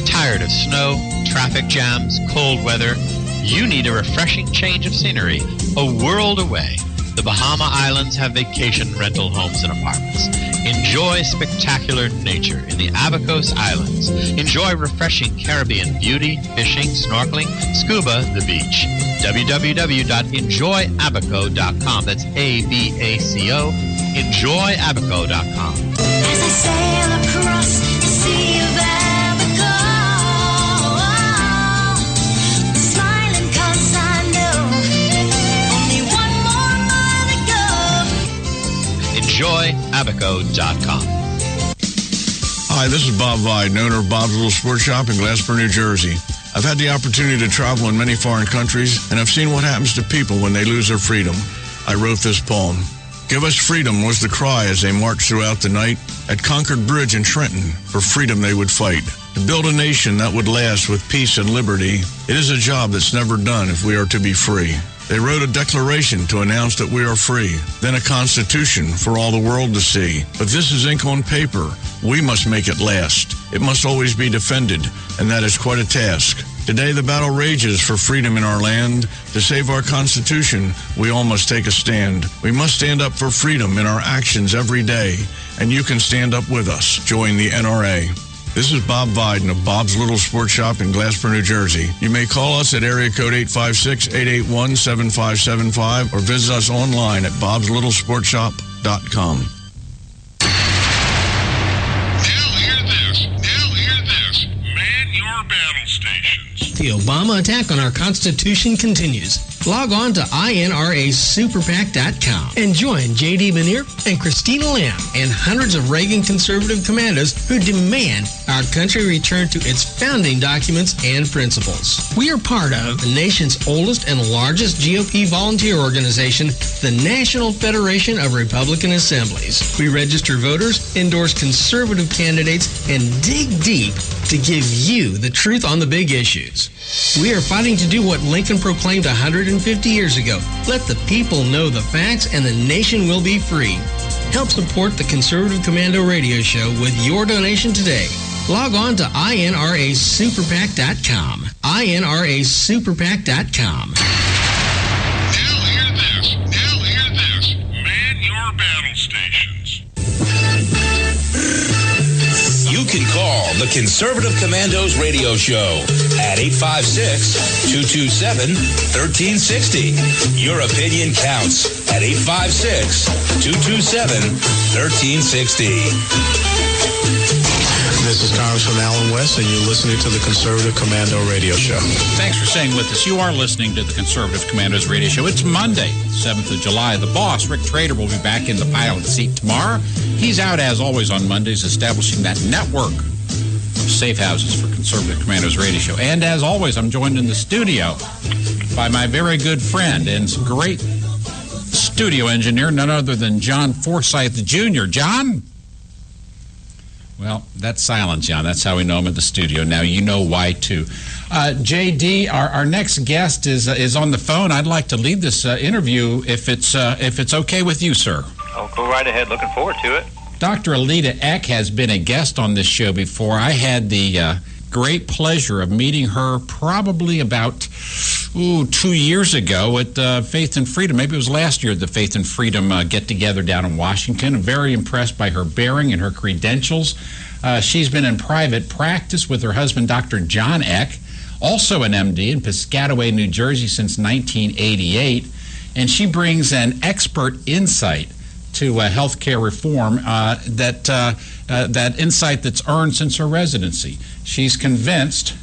Tired of snow, traffic jams, cold weather? You need a refreshing change of scenery, a world away. The Bahama Islands have vacation rental homes and apartments. Enjoy spectacular nature in the Abacos Islands. Enjoy refreshing Caribbean beauty, fishing, snorkeling, scuba, the beach. www.enjoyabaco.com. That's ABACO. Enjoyabaco.com. As I sail across the sea of Abaco, smiling 'cause I know only one more mile to go. Enjoyabaco.com. Hi, this is Bob Viden, owner of Bob's Little Sports Shop in Glassboro, New Jersey. I've had the opportunity to travel in many foreign countries, and I've seen what happens to people when they lose their freedom. I wrote this poem. Give us freedom was the cry as they marched throughout the night. At Concord Bridge in Trenton, for freedom they would fight. To build a nation that would last with peace and liberty, it is a job that's never done if we are to be free. They wrote a declaration to announce that we are free, then a constitution for all the world to see. But this is ink on paper. We must make it last. It must always be defended, and that is quite a task. Today the battle rages for freedom in our land. To save our Constitution, we all must take a stand. We must stand up for freedom in our actions every day, and you can stand up with us. Join the NRA. This is Bob Viden of Bob's Little Sports Shop in Glassboro, New Jersey. You may call us at area code 856-881-7575 or visit us online at bobslittlesportshop.com. Man your battle stations. The Obama attack on our Constitution continues. Log on to INRASuperPAC.com and join J.D. Manier and Christina Lamb and hundreds of Reagan conservative commandos who demand our country return to its founding documents and principles. We are part of the nation's oldest and largest GOP volunteer organization, the National Federation of Republican Assemblies. We register voters, endorse conservative candidates, and dig deep to give you the truth on the big issues. We are fighting to do what Lincoln proclaimed 150 years ago. Let the people know the facts and the nation will be free. Help support the Conservative Commando Radio Show with your donation today. Log on to INRASuperPAC.com. INRASuperPAC.com. Now hear this. Man your battle stations. You can call the Conservative Commandos Radio Show at 856-227-1360. Your opinion counts at 856-227-1360. This is Congressman Alan West, and you're listening to the Conservative Commando Radio Show. Thanks for staying with us. You are listening to the Conservative Commandos Radio Show. It's Monday, 7th of July. The boss, Rick Trader, will be back in the pilot seat tomorrow. He's out, as always, on Mondays, establishing that network of safe houses for Conservative Commandos Radio Show. And as always, I'm joined in the studio by my very good friend and great studio engineer, none other than John Forsyth Jr. John? Well, that's silent, John. That's how we know him at the studio. Now you know why, too. J.D., our next guest is on the phone. I'd like to lead this interview if it's okay with you, sir. Oh, go right ahead. Looking forward to it. Dr. Alita Eck has been a guest on this show before. I had the great pleasure of meeting her probably about 2 years ago at Faith and Freedom. Maybe it was last year at the Faith and Freedom get-together down in Washington. I'm very impressed by her bearing and her credentials. She's been in private practice with her husband, Dr. John Eck, also an MD in Piscataway, New Jersey since 1988. And she brings an expert insight to healthcare reform, that insight that's earned since her residency. She's convinced,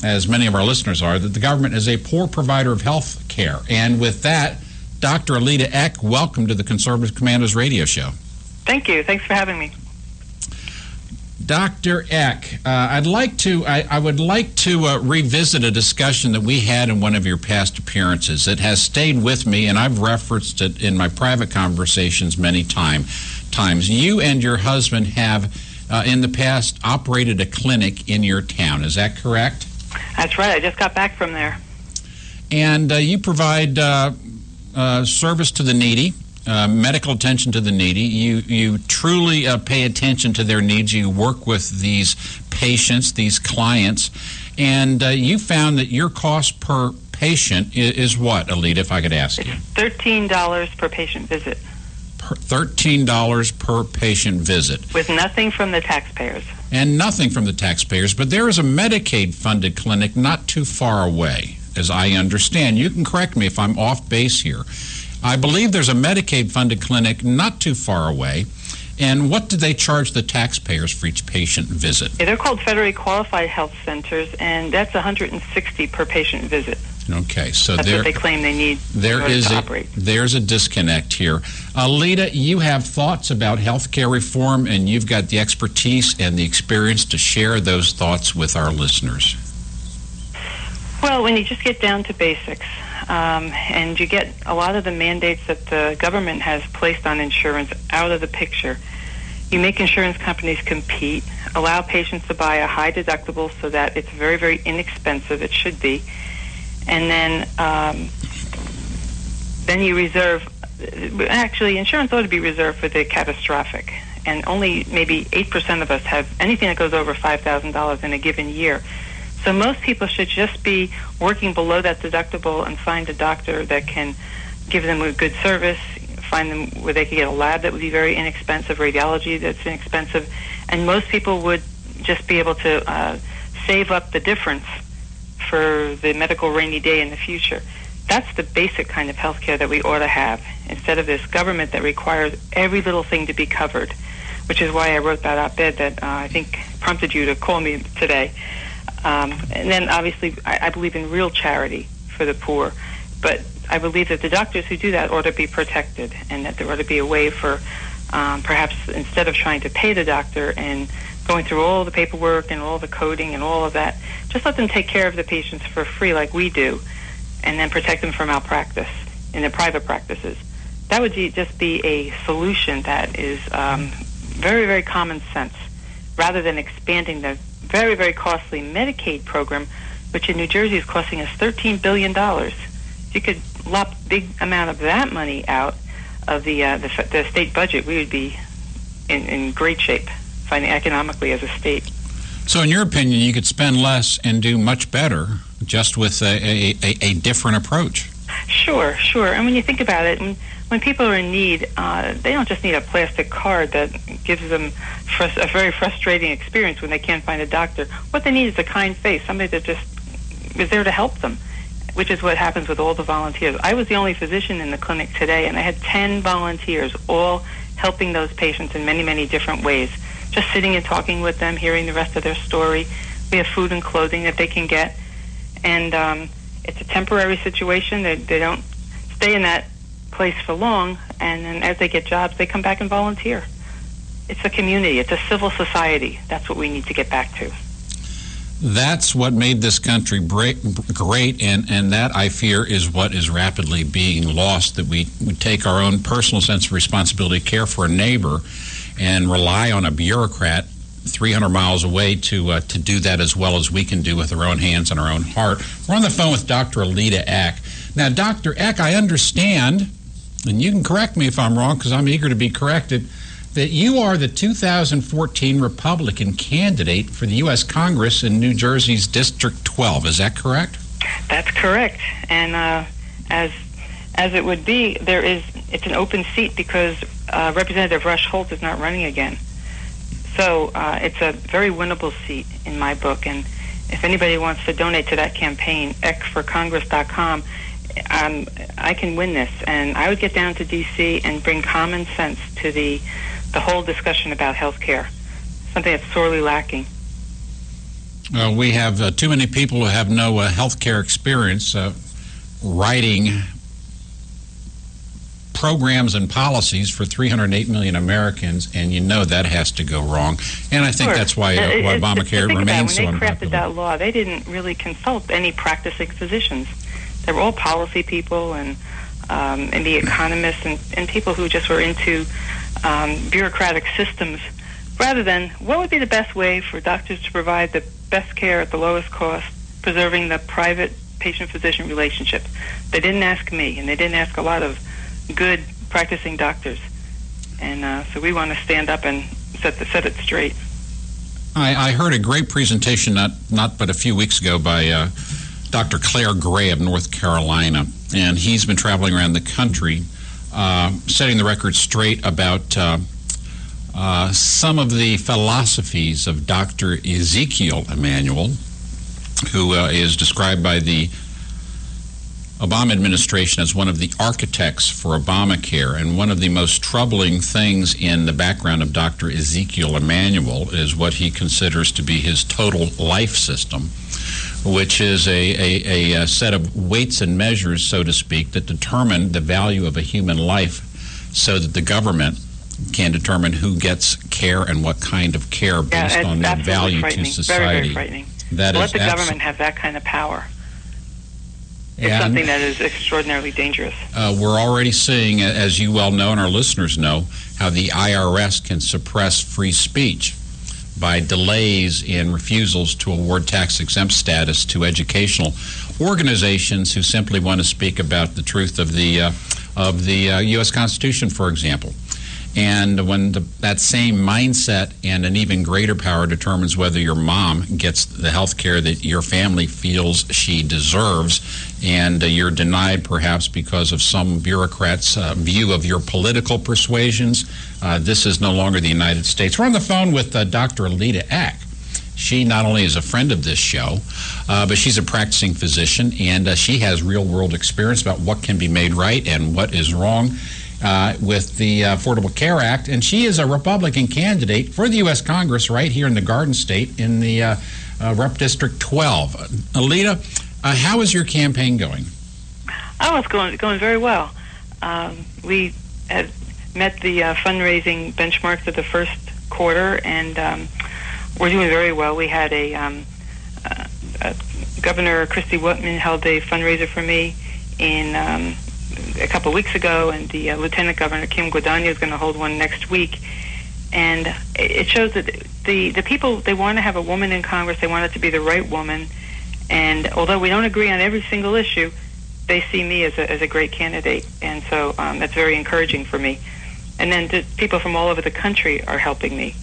as many of our listeners are, that the government is a poor provider of health care. And with that, Dr. Alita Eck, welcome to the Conservative Commandos Radio Show. Thank you. Thanks for having me. Dr. Eck, I would like to revisit a discussion that we had in one of your past appearances. It has stayed with me, and I've referenced it in my private conversations many times. You and your husband have, in the past, operated a clinic in your town. Is that correct? That's right. I just got back from there. And you provide service to the needy. Medical attention to the needy. You truly pay attention to their needs. You work with these patients, these clients, and you found that your cost per patient is what, Alita, if I could ask you? $13 per patient visit. $13 per patient visit. With nothing from the taxpayers. And nothing from the taxpayers, but there is a Medicaid-funded clinic not too far away, as I understand. You can correct me if I'm off base here. I believe there's a Medicaid-funded clinic not too far away. And what do they charge the taxpayers for each patient visit? Yeah, they're called federally qualified health centers, and that's $160 per patient visit. Okay, so that's what they claim they need to operate. There's a disconnect here. Alita, you have thoughts about health care reform, and you've got the expertise and the experience to share those thoughts with our listeners. Well, when you just get down to basics, and you get a lot of the mandates that the government has placed on insurance out of the picture, you make insurance companies compete, allow patients to buy a high deductible so that it's very, very inexpensive, it should be, and then you reserve, actually insurance ought to be reserved for the catastrophic, and only maybe 8% of us have anything that goes over $5,000 in a given year. So most people should just be working below that deductible and find a doctor that can give them a good service, find them where they can get a lab that would be very inexpensive, radiology that's inexpensive, and most people would just be able to save up the difference for the medical rainy day in the future. That's the basic kind of health care that we ought to have, instead of this government that requires every little thing to be covered, which is why I wrote that op-ed that I think prompted you to call me today. And then, obviously, I believe in real charity for the poor. But I believe that the doctors who do that ought to be protected, and that there ought to be a way for perhaps instead of trying to pay the doctor and going through all the paperwork and all the coding and all of that, just let them take care of the patients for free like we do, and then protect them from malpractice in their private practices. That would just be a solution that is very, very common sense, rather than expanding the very, very costly Medicaid program, which in New Jersey is costing us $13 billion. If you could lop a big amount of that money out of the state budget, we would be in great shape economically as a state. So in your opinion, you could spend less and do much better just with a different approach? Sure. And when you think about it, when people are in need, they don't just need a plastic card that gives them a very frustrating experience when they can't find a doctor. What they need is a kind face, somebody that just is there to help them, which is what happens with all the volunteers. I was the only physician in the clinic today, and I had 10 volunteers, all helping those patients in many, many different ways. Just sitting and talking with them, hearing the rest of their story. We have food and clothing that they can get. And it's a temporary situation. They don't stay in that place for long, and then as they get jobs, they come back and volunteer. It's a community. It's a civil society. That's what we need to get back to. That's what made this country great, and that, I fear, is what is rapidly being lost, that we take our own personal sense of responsibility, care for a neighbor, and rely on a bureaucrat 300 miles away to do that as well as we can do with our own hands and our own heart. We're on the phone with Dr. Alida Eck. Now, Dr. Eck, I understand, and you can correct me if I'm wrong because I'm eager to be corrected, that you are the 2014 Republican candidate for the U.S. Congress in New Jersey's District 12. Is that correct? That's correct. And as it would be, it's an open seat because Representative Rush Holt is not running again. So it's a very winnable seat in my book. And if anybody wants to donate to that campaign, eckforcongress.com, I can win this. And I would get down to D.C. and bring common sense to the whole discussion about health care, something that's sorely lacking. We have too many people who have no health care experience writing programs and policies for 308 million Americans, and you know that has to go wrong. And I think that's why Obamacare remains so unpopular. When they crafted that law, they didn't really consult any practicing physicians. They were all policy people and the economists and people who just were into bureaucratic systems, rather than what would be the best way for doctors to provide the best care at the lowest cost, preserving the private patient-physician relationship. They didn't ask me, and they didn't ask a lot of good practicing doctors. And so we want to stand up and set it straight. I heard a great presentation not but a few weeks ago by Dr. Claire Gray of North Carolina, and he's been traveling around the country setting the record straight about some of the philosophies of Dr. Ezekiel Emanuel, who is described by the Obama administration as one of the architects for Obamacare. And one of the most troubling things in the background of Dr. Ezekiel Emanuel is what he considers to be his total life system, which is a set of weights and measures, so to speak, that determine the value of a human life so that the government can determine who gets care and what kind of care based on their value to society. Very, very frightening. Let the government have that kind of power. It's something that is extraordinarily dangerous. We're already seeing, as you well know and our listeners know, how the IRS can suppress free speech by delays in refusals to award tax-exempt status to educational organizations who simply want to speak about the truth of the U.S. Constitution, for example. And when that same mindset and an even greater power determines whether your mom gets the health care that your family feels she deserves, and you're denied perhaps because of some bureaucrat's view of your political persuasions, this is no longer the United States. We're on the phone with Dr. Alida Eck. She not only is a friend of this show, but she's a practicing physician, and she has real-world experience about what can be made right and what is wrong with the Affordable Care Act. And she is a Republican candidate for the U.S. Congress right here in the Garden State in the Rep District 12. Alida, how is your campaign going? Oh, it's going very well. We had met the fundraising benchmarks of the first quarter, and we're doing very well. We had Governor Christy Whitman held a fundraiser for me in a couple of weeks ago, and the Lieutenant Governor Kim Guadagno is going to hold one next week. And it shows that the people, they want to have a woman in Congress. They want it to be the right woman. And although we don't agree on every single issue, they see me as a great candidate. And so that's very encouraging for me. And then people from all over the country are helping me.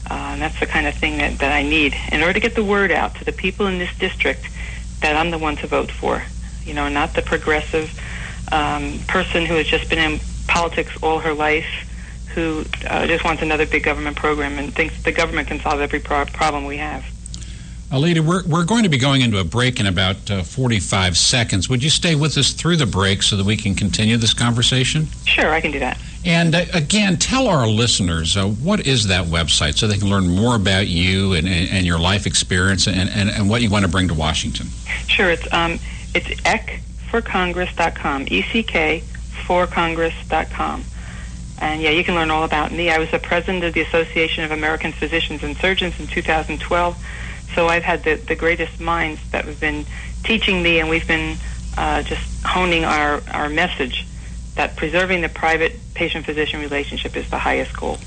And that's the kind of thing that I need in order to get the word out to the people in this district that I'm the one to vote for. You know, not the progressive person who has just been in politics all her life, who just wants another big government program and thinks the government can solve every problem we have. Alita, we're going to be going into a break in about 45 seconds. Would you stay with us through the break so that we can continue this conversation? Sure, I can do that. And again, tell our listeners, what is that website so they can learn more about you and your life experience and what you want to bring to Washington? Sure, it's eckforcongress.com, ECK for Congress.com. And yeah, you can learn all about me. I was the president of the Association of American Physicians and Surgeons in 2012. So I've had the greatest minds that have been teaching me, and we've been just honing our message that preserving the private patient-physician relationship is the highest goal.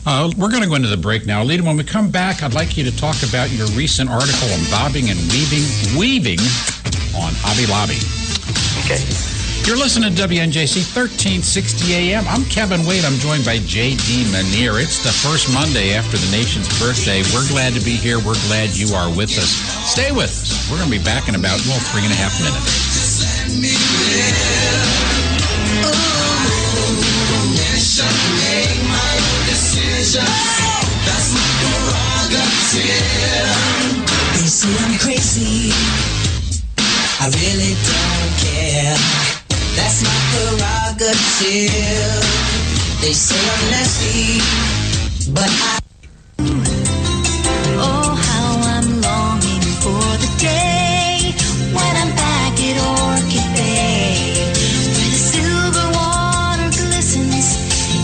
We're going to go into the break now. Alita, when we come back, I'd like you to talk about your recent article on bobbing and weaving on Hobby Lobby. Okay. You're listening to WNJC 1360 AM. I'm Kevin Wade. I'm joined by J.D. Manier. It's the first Monday after the nation's birthday. We're glad to be here. We're glad you are with us. Stay with us. We're going to be back in about, 3.5 minutes. Just let me live. Make my own decision. That's my prerogative. They say I'm crazy. I really don't care. That's my prerogative. They say I'm nasty, but Oh, how I'm longing for the day when I'm back at Orchid Bay, where the silver water glistens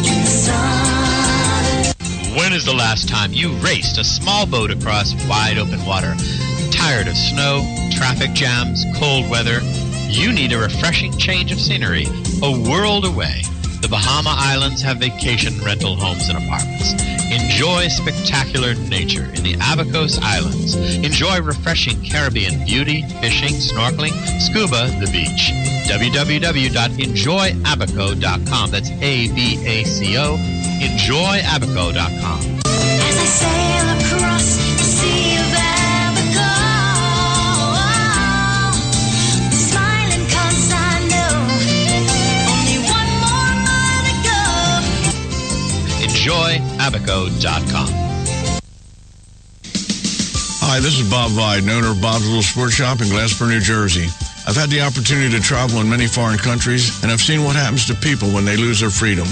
in the sun. When is the last time you raced a small boat across wide open water? Tired of snow, traffic jams, cold weather? You need a refreshing change of scenery, a world away. The Bahama Islands have vacation rental homes and apartments. Enjoy spectacular nature in the Abacos Islands. Enjoy refreshing Caribbean beauty, fishing, snorkeling, scuba, the beach. www.enjoyabaco.com. That's ABACO. Enjoyabaco.com. As I sail across the sea of Abaco, smiling 'cause I know only one more mile to go. Enjoyabaco.com. Hi, this is Bob Viden, owner of Bob's Little Sports Shop in Glasper, New Jersey. I've had the opportunity to travel in many foreign countries, and I've seen what happens to people when they lose their freedom.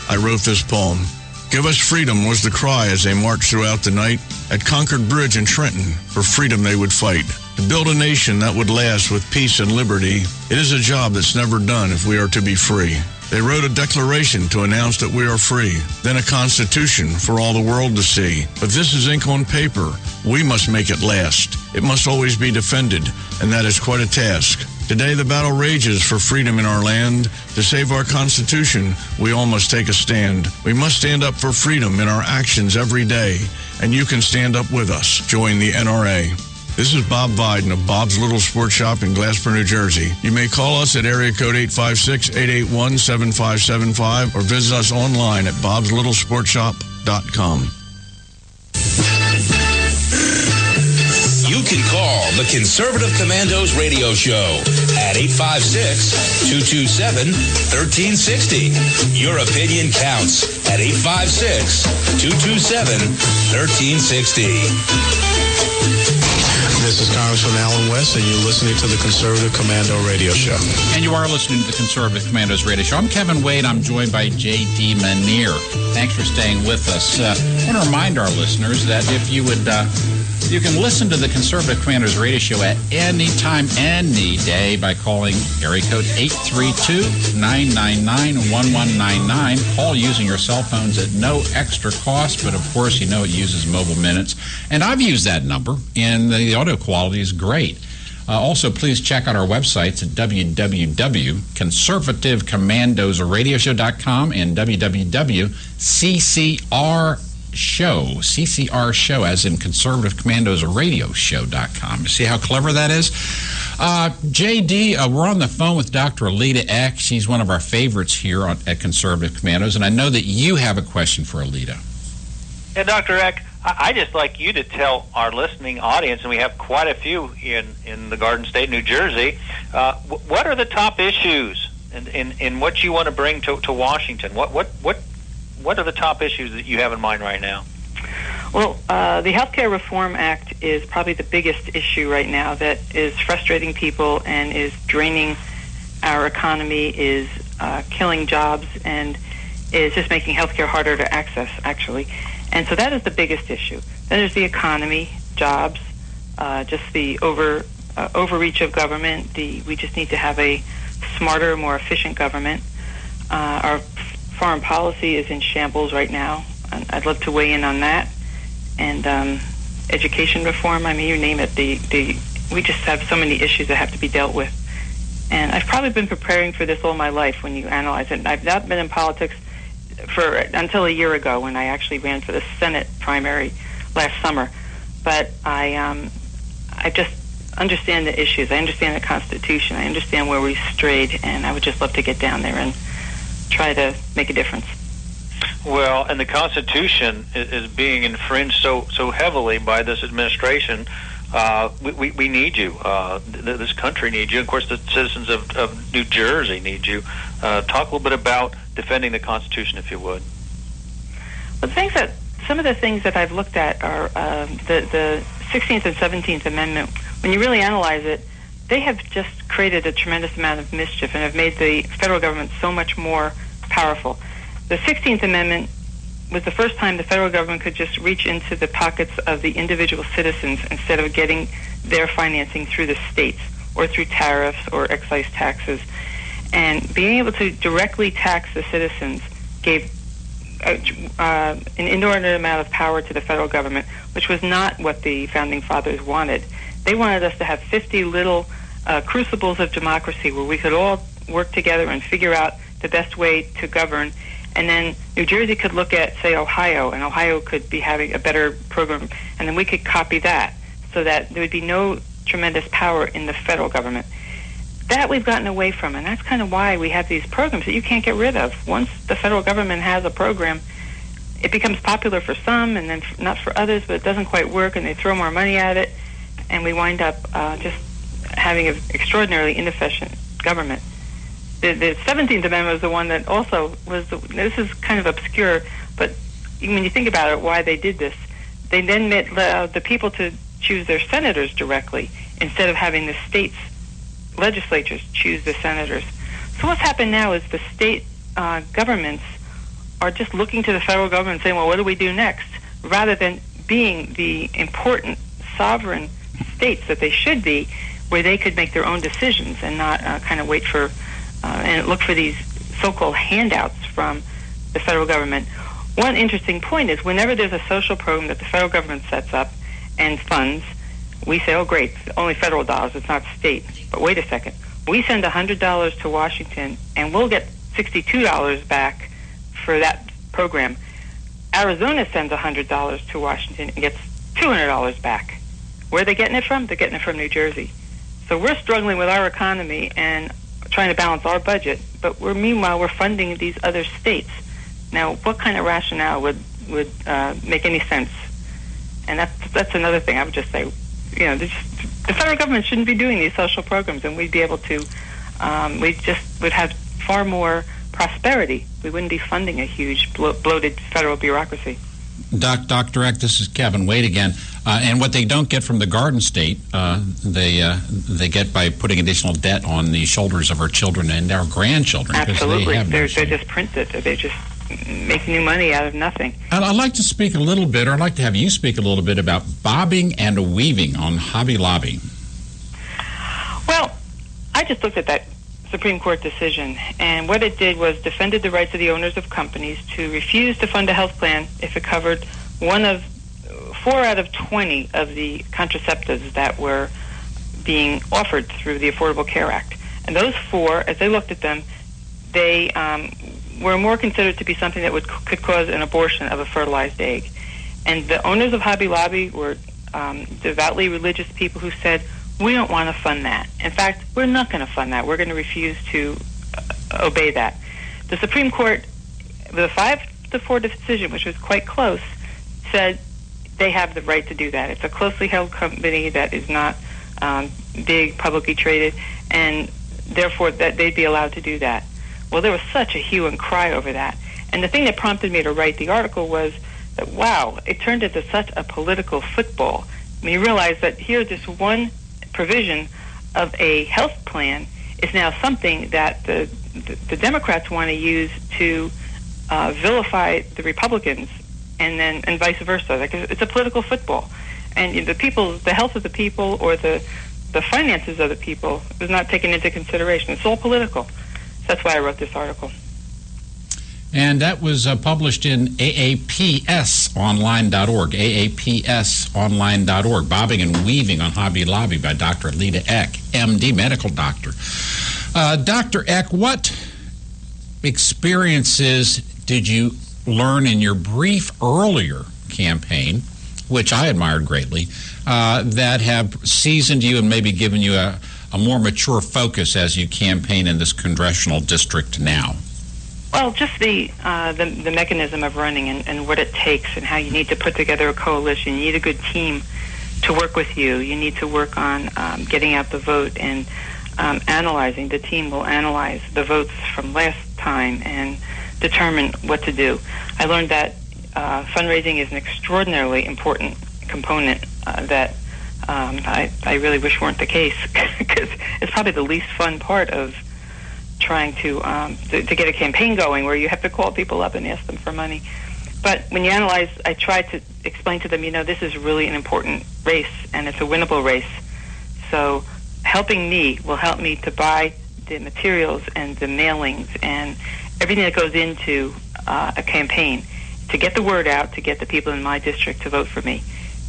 I wrote this poem. Give us freedom was the cry as they marched throughout the night. At Concord Bridge in Trenton, for freedom they would fight. To build a nation that would last with peace and liberty, it is a job that's never done if we are to be free. They wrote a declaration to announce that we are free, then a constitution for all the world to see. But this is ink on paper. We must make it last. It must always be defended, and that is quite a task. Today the battle rages for freedom in our land. To save our Constitution, we all must take a stand. We must stand up for freedom in our actions every day, and you can stand up with us. Join the NRA. This is Bob Viden of Bob's Little Sports Shop in Glasper, New Jersey. You may call us at area code 856-881-7575 or visit us online at bobslittlesportshop.com. You can call the Conservative Commandos radio show at 856-227-1360. Your opinion counts at 856-227-1360. This is Congressman Alan West, and you're listening to the Conservative Commando Radio Show. And you are listening to the Conservative Commandos Radio Show. I'm Kevin Wade. I'm joined by J.D. Manier. Thanks for staying with us. I want to remind our listeners that if you would You can listen to the Conservative Commandos radio show at any time, any day by calling area code 832-999-1199. Call using your cell phones at no extra cost, but of course you know it uses mobile minutes. And I've used that number, and the audio quality is great. Also, please check out our websites at www.conservativecommandosradioshow.com and www.ccrshow, as in Conservative Commandos Radio Show.com. You see how clever that is? JD, we're on the phone with Dr. Alita Eck. She's one of our favorites here at Conservative Commandos, and I know that you have a question for Alita. Yeah, Dr. Eck, I just like you to tell our listening audience, and we have quite a few in the Garden State, New Jersey, what are the top issues in what you want to bring to Washington? What are the top issues that you have in mind right now? Well, the Healthcare Reform Act is probably the biggest issue right now that is frustrating people and is draining our economy, is killing jobs, and is just making healthcare harder to access, actually. And so that is the biggest issue. Then there's the economy, jobs, just the overreach of government. We just need to have a smarter, more efficient government. Our foreign policy is in shambles right now. I'd love to weigh in on that. And education reform, I mean, you name it. We just have so many issues that have to be dealt with. And I've probably been preparing for this all my life when you analyze it. I've not been in politics until a year ago when I actually ran for the Senate primary last summer. But I just understand the issues. I understand the Constitution. I understand where we strayed, and I would just love to get down there and try to make a difference. Well, and the Constitution is being infringed so heavily by this administration. We need you. This country needs you. Of course, the citizens of New Jersey need you. Talk a little bit about defending the Constitution, if you would. Well, some of the things that I've looked at are the 16th and 17th Amendment. When you really analyze it, they have just created a tremendous amount of mischief and have made the federal government so much more powerful. The 16th Amendment was the first time the federal government could just reach into the pockets of the individual citizens instead of getting their financing through the states or through tariffs or excise taxes. And being able to directly tax the citizens gave an inordinate amount of power to the federal government, which was not what the Founding Fathers wanted. They wanted us to have 50 little crucibles of democracy where we could all work together and figure out the best way to govern. And then New Jersey could look at, say, Ohio, and Ohio could be having a better program, and then we could copy that so that there would be no tremendous power in the federal government. That we've gotten away from, and that's kind of why we have these programs that you can't get rid of. Once the federal government has a program, it becomes popular for some and then not for others, but it doesn't quite work, and they throw more money at it, and we wind up just having an extraordinarily inefficient government. The 17th Amendment was the one that also was, this is kind of obscure, but when you think about it, why they did this, they then allowed the people to choose their senators directly instead of having the states' legislatures choose the senators. So what's happened now is the state governments are just looking to the federal government and saying, well, what do we do next? Rather than being the important sovereign states that they should be, where they could make their own decisions and not kind of wait for and look for these so-called handouts from the federal government. One interesting point is whenever there's a social program that the federal government sets up and funds, we say, oh, great, only federal dollars, it's not state. But wait a second. We send $100 to Washington, and we'll get $62 back for that program. Arizona sends $100 to Washington and gets $200 back. Where are they getting it from? They're getting it from New Jersey. So we're struggling with our economy and trying to balance our budget, but meanwhile we're funding these other states. Now, what kind of rationale would make any sense? And that's another thing I would just say. The federal government shouldn't be doing these social programs, and we'd be able to. We just would have far more prosperity. We wouldn't be funding a huge bloated federal bureaucracy. Dr. Eck, this is Kevin Wade again. And what they don't get from the Garden State, they get by putting additional debt on the shoulders of our children and our grandchildren. Absolutely, they're just printed. They just make new money out of nothing. I'd like to speak a little bit, or I'd like to have you speak a little bit about bobbing and weaving on Hobby Lobby. Well, I just looked at that Supreme Court decision, and what it did was defended the rights of the owners of companies to refuse to fund a health plan if it covered 4 out of 20 of the contraceptives that were being offered through the Affordable Care Act. And those 4, as they looked at them, they were more considered to be something that could cause an abortion of a fertilized egg. And the owners of Hobby Lobby were devoutly religious people who said, we don't want to fund that. In fact, we're not going to fund that. We're going to refuse to obey that. The Supreme Court, with a 5-4 decision, which was quite close, said they have the right to do that. It's a closely held company that is not big, publicly traded, and therefore that they'd be allowed to do that. Well, there was such a hue and cry over that. And the thing that prompted me to write the article was that, wow, it turned into such a political football. I mean, you realize that here, this one provision of a health plan is now something that the Democrats want to use to vilify the Republicans, and vice versa. Like, it's a political football, and the health of the people or the finances of the people is not taken into consideration. It's all political. So that's why I wrote this article. And that was published in aapsonline.org, aapsonline.org, Bobbing and Weaving on Hobby Lobby by Dr. Lita Eck, MD, medical doctor. Dr. Eck, what experiences did you learn in your brief earlier campaign, which I admired greatly, that have seasoned you and maybe given you a more mature focus as you campaign in this congressional district now? Well, just the mechanism of running and what it takes and how you need to put together a coalition. You need a good team to work with you. You need to work on getting out the vote and analyzing. The team will analyze the votes from last time and determine what to do. I learned that fundraising is an extraordinarily important component that I really wish weren't the case, because it's probably the least fun part of trying to get a campaign going, where you have to call people up and ask them for money. But when you analyze, I try to explain to them, this is really an important race, and it's a winnable race. So helping me will help me to buy the materials and the mailings and everything that goes into a campaign to get the word out, to get the people in my district to vote for me.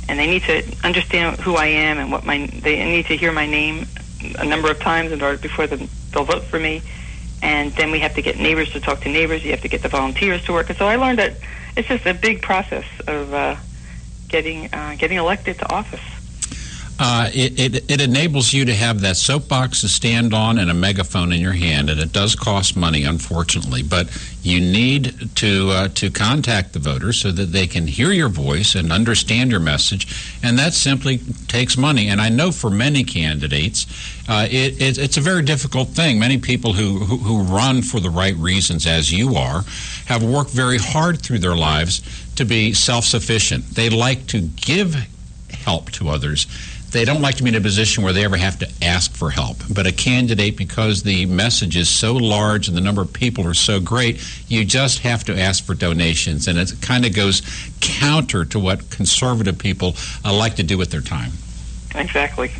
And they need to understand who I am and they need to hear my name a number of times in order before they'll vote for me. And then we have to get neighbors to talk to neighbors. You have to get the volunteers to work. And so I learned that it's just a big process of getting elected to office. It enables you to have that soapbox to stand on and a megaphone in your hand, and it does cost money, unfortunately. But you need to contact the voters so that they can hear your voice and understand your message, and that simply takes money. And I know for many candidates, it's a very difficult thing. Many people who run for the right reasons, as you are, have worked very hard through their lives to be self-sufficient. They like to give help to others. They don't like to be in a position where they ever have to ask for help. But a candidate, because the message is so large and the number of people are so great, you just have to ask for donations. And it kind of goes counter to what conservative people like to do with their time. Exactly.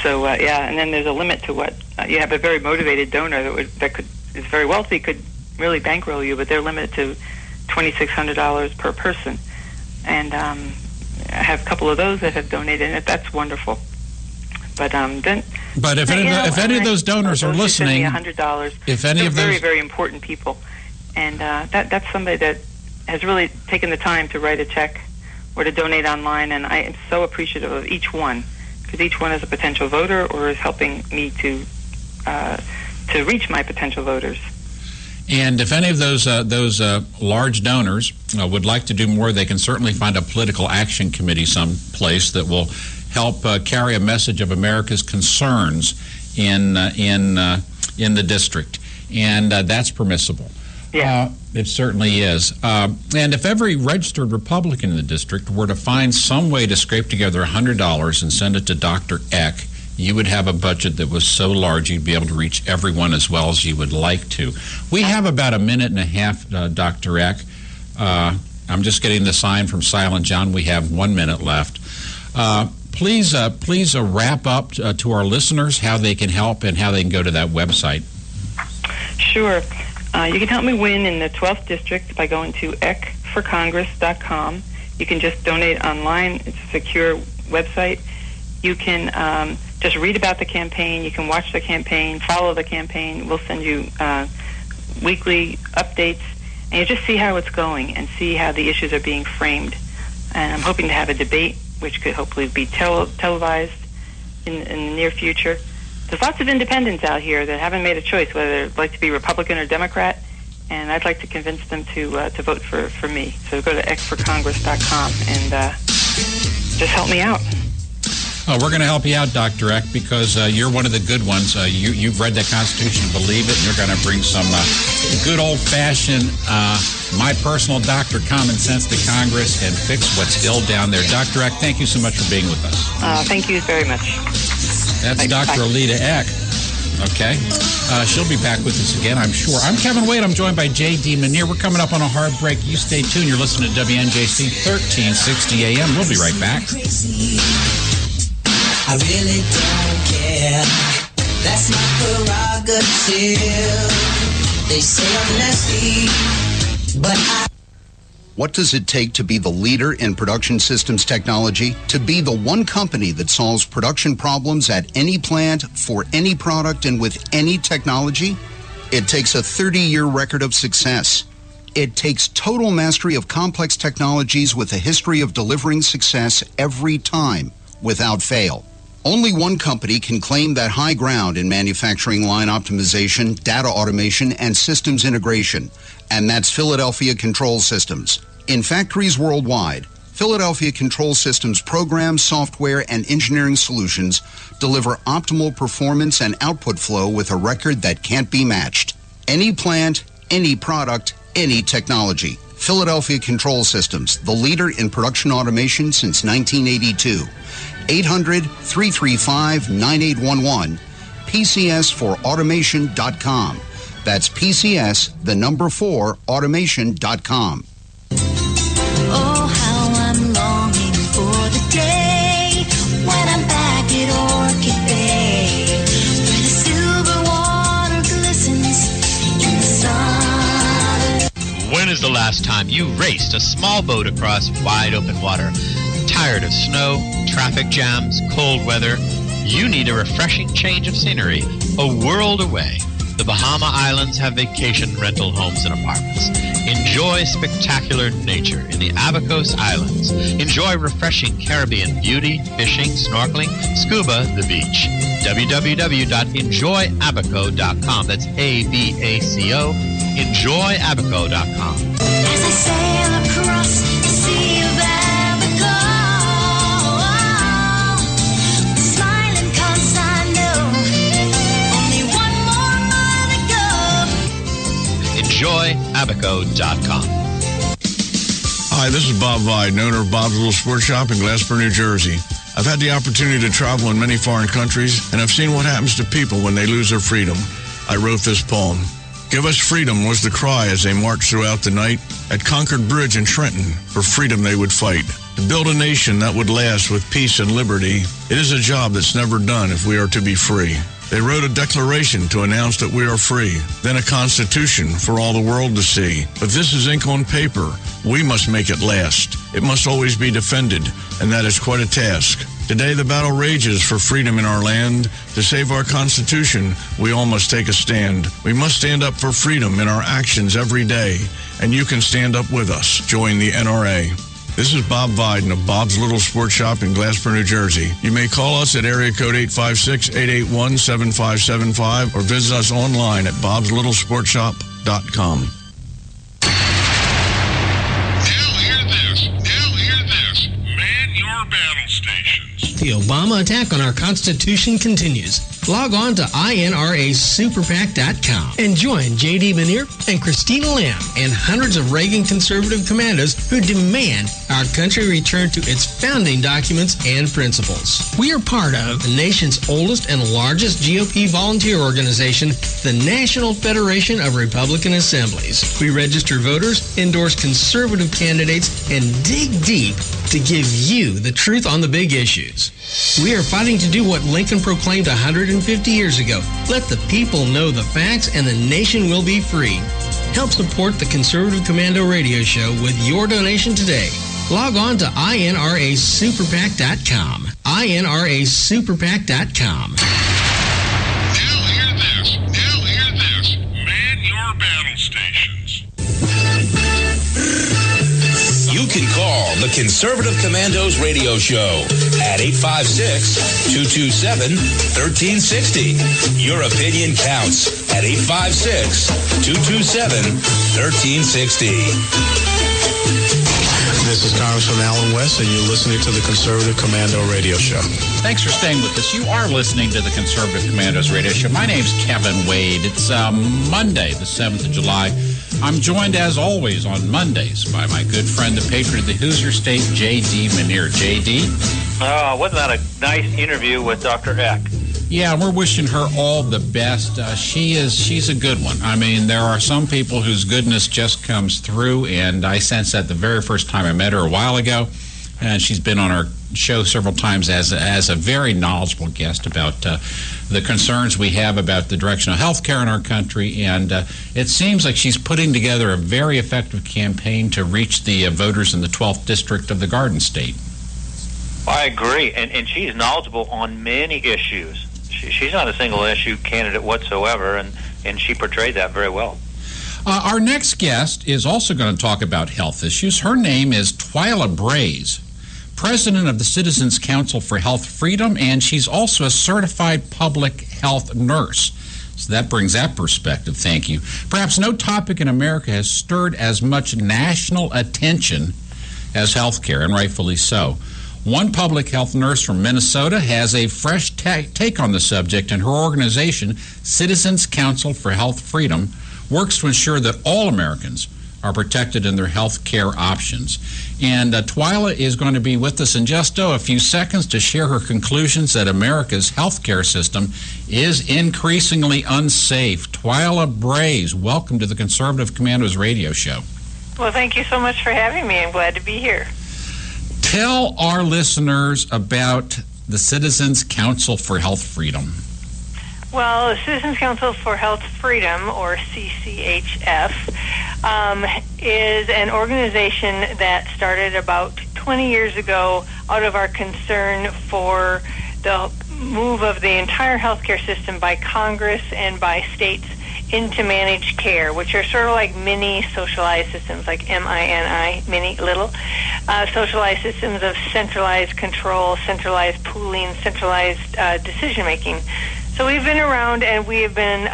So, and then there's a limit to what you have. A very motivated donor is very wealthy, could really bankroll you, but they're limited to $2,600 per person. And I have a couple of those that have donated, and that's wonderful. But if any of those donors are listening, $100. If any they're of those very, very important people, and that's somebody that has really taken the time to write a check or to donate online, and I am so appreciative of each one, because each one is a potential voter or is helping me to reach my potential voters. And if any of those large donors would like to do more, they can certainly find a political action committee someplace that will help carry a message of America's concerns in the district, and that's permissible. Yeah, it certainly is. And if every registered Republican in the district were to find some way to scrape together $100 and send it to Dr. Eck, you would have a budget that was so large you'd be able to reach everyone as well as you would like to. We have about a minute and a half, Dr. Eck. I'm just getting the sign from Silent John. We have 1 minute left. Please wrap up to our listeners how they can help and how they can go to that website. Sure. You can help me win in the 12th District by going to eckforcongress.com. You can just donate online. It's a secure website. You can just read about the campaign. You can watch the campaign, follow the campaign. We'll send you weekly updates, and you just see how it's going and see how the issues are being framed. And I'm hoping to have a debate, which could hopefully be televised in the near future. There's lots of independents out here that haven't made a choice whether they'd like to be Republican or Democrat, and I'd like to convince them to vote for me. So go to eckforcongress.com and just help me out. We're going to help you out, Dr. Eck, because you're one of the good ones. You've read the Constitution, believe it, and you're going to bring some good old-fashioned, my personal doctor common sense to Congress and fix what's ill down there. Dr. Eck, thank you so much for being with us. Thank you very much. That's Dr. Alita Eck. Okay. She'll be back with us again, I'm sure. I'm Kevin Wade. I'm joined by J.D. Manier. We're coming up on a hard break. You stay tuned. You're listening to WNJC 1360 AM. We'll be right back. I really don't care. That's my prerogative. They say I'm nasty, but I... What does it take to be the leader in production systems technology? To be the one company that solves production problems at any plant, for any product, and with any technology? It takes a 30-year record of success. It takes total mastery of complex technologies with a history of delivering success every time, without fail. Only one company can claim that high ground in manufacturing line optimization, data automation, and systems integration, and that's Philadelphia Control Systems. In factories worldwide, Philadelphia Control Systems programs, software, and engineering solutions deliver optimal performance and output flow with a record that can't be matched. Any plant, any product, any technology. Philadelphia Control Systems, the leader in production automation since 1982. 800-335-9811, PCS4automation.com. That's PCS, the number 4, automation.com. Oh, how I'm longing for the day when I'm back at Orchid Bay, where the silver water glistens in the sun. When is the last time you raced a small boat across wide open water? Tired of snow, traffic jams, cold weather? You need a refreshing change of scenery, a world away. The Bahama Islands have vacation rental homes and apartments. Enjoy spectacular nature in the Abacos Islands. Enjoy refreshing Caribbean beauty, fishing, snorkeling, scuba, the beach. www.enjoyabaco.com. That's ABACO. Enjoyabaco.com. As I sail across the sea of Abaco, smiling 'cause I know only one more mile to go. Enjoyabaco.com. Hi, this is Bob Viden, owner of Bob's Little Sports Shop in Glassboro, New Jersey. I've had the opportunity to travel in many foreign countries, and I've seen what happens to people when they lose their freedom. I wrote this poem. Give us freedom was the cry as they marched throughout the night. At Concord Bridge in Trenton, for freedom they would fight. To build a nation that would last with peace and liberty, it is a job that's never done if we are to be free. They wrote a declaration to announce that we are free, then a constitution for all the world to see. But this is ink on paper. We must make it last. It must always be defended, and that is quite a task. Today the battle rages for freedom in our land. To save our Constitution, we all must take a stand. We must stand up for freedom in our actions every day, and you can stand up with us. Join the NRA. This is Bob Viden of Bob's Little Sports Shop in Glassboro, New Jersey. You may call us at area code 856-881-7575 or visit us online at bobslittlesportshop.com. Man your battle stations. The Obama attack on our Constitution continues. Log on to INRASuperPAC.com and join J.D. Manier and Christina Lamb and hundreds of Reagan conservative commandos who demand our country return to its founding documents and principles. We are part of the nation's oldest and largest GOP volunteer organization, the National Federation of Republican Assemblies. We register voters, endorse conservative candidates, and dig deep to give you the truth on the big issues. We are fighting to do what Lincoln proclaimed 150 years ago. Let the people know the facts and the nation will be free. Help support the Conservative Commando Radio Show with your donation today. Log on to INRASuperPAC.com. INRASuperPAC.com. Now hear this. Man your battle stations. You can call the Conservative Commandos Radio Show at 856-227-1360. Your opinion counts at 856-227-1360. This is Congressman Alan West, and you're listening to the Conservative Commando Radio Show. Thanks for staying with us. You are listening to the Conservative Commandos Radio Show. My name's Kevin Wade. It's Monday, the 7th of July. I'm joined, as always, on Mondays by my good friend, the patriot of the Hoosier State, J.D. Manier. J.D.? Wasn't that a nice interview with Dr. Eck? Yeah, we're wishing her all the best. She's a good one. I mean, there are some people whose goodness just comes through, and I sensed that the very first time I met her a while ago. And she's been on our show several times as a very knowledgeable guest about the concerns we have about the direction of health care in our country. And it seems like she's putting together a very effective campaign to reach the voters in the 12th District of the Garden State. I agree. And she's knowledgeable on many issues. She's not a single issue candidate whatsoever, and she portrayed that very well. Our next guest is also going to talk about health issues. Her name is Twyla Braze, president of the Citizens Council for Health Freedom, and she's also a certified public health nurse. So that brings that perspective. Thank you. Perhaps no topic in America has stirred as much national attention as health care, and rightfully so. One public health nurse from Minnesota has a fresh take on the subject, and her organization, Citizens Council for Health Freedom, works to ensure that all Americans are protected in their health care options. And Twyla is going to be with us in just a few seconds to share her conclusions that America's health care system is increasingly unsafe. Twyla Braze, welcome to the Conservative Commandos Radio Show. Well, thank you so much for having me. I'm glad to be here. Tell our listeners about the Citizens Council for Health Freedom. Well, the Citizens Council for Health Freedom, or CCHF, is an organization that started about 20 years ago out of our concern for the move of the entire healthcare system by Congress and by states into managed care, which are sort of like mini socialized systems, like MINI, mini, little, socialized systems of centralized control, centralized pooling, centralized decision-making. So we've been around, and we have been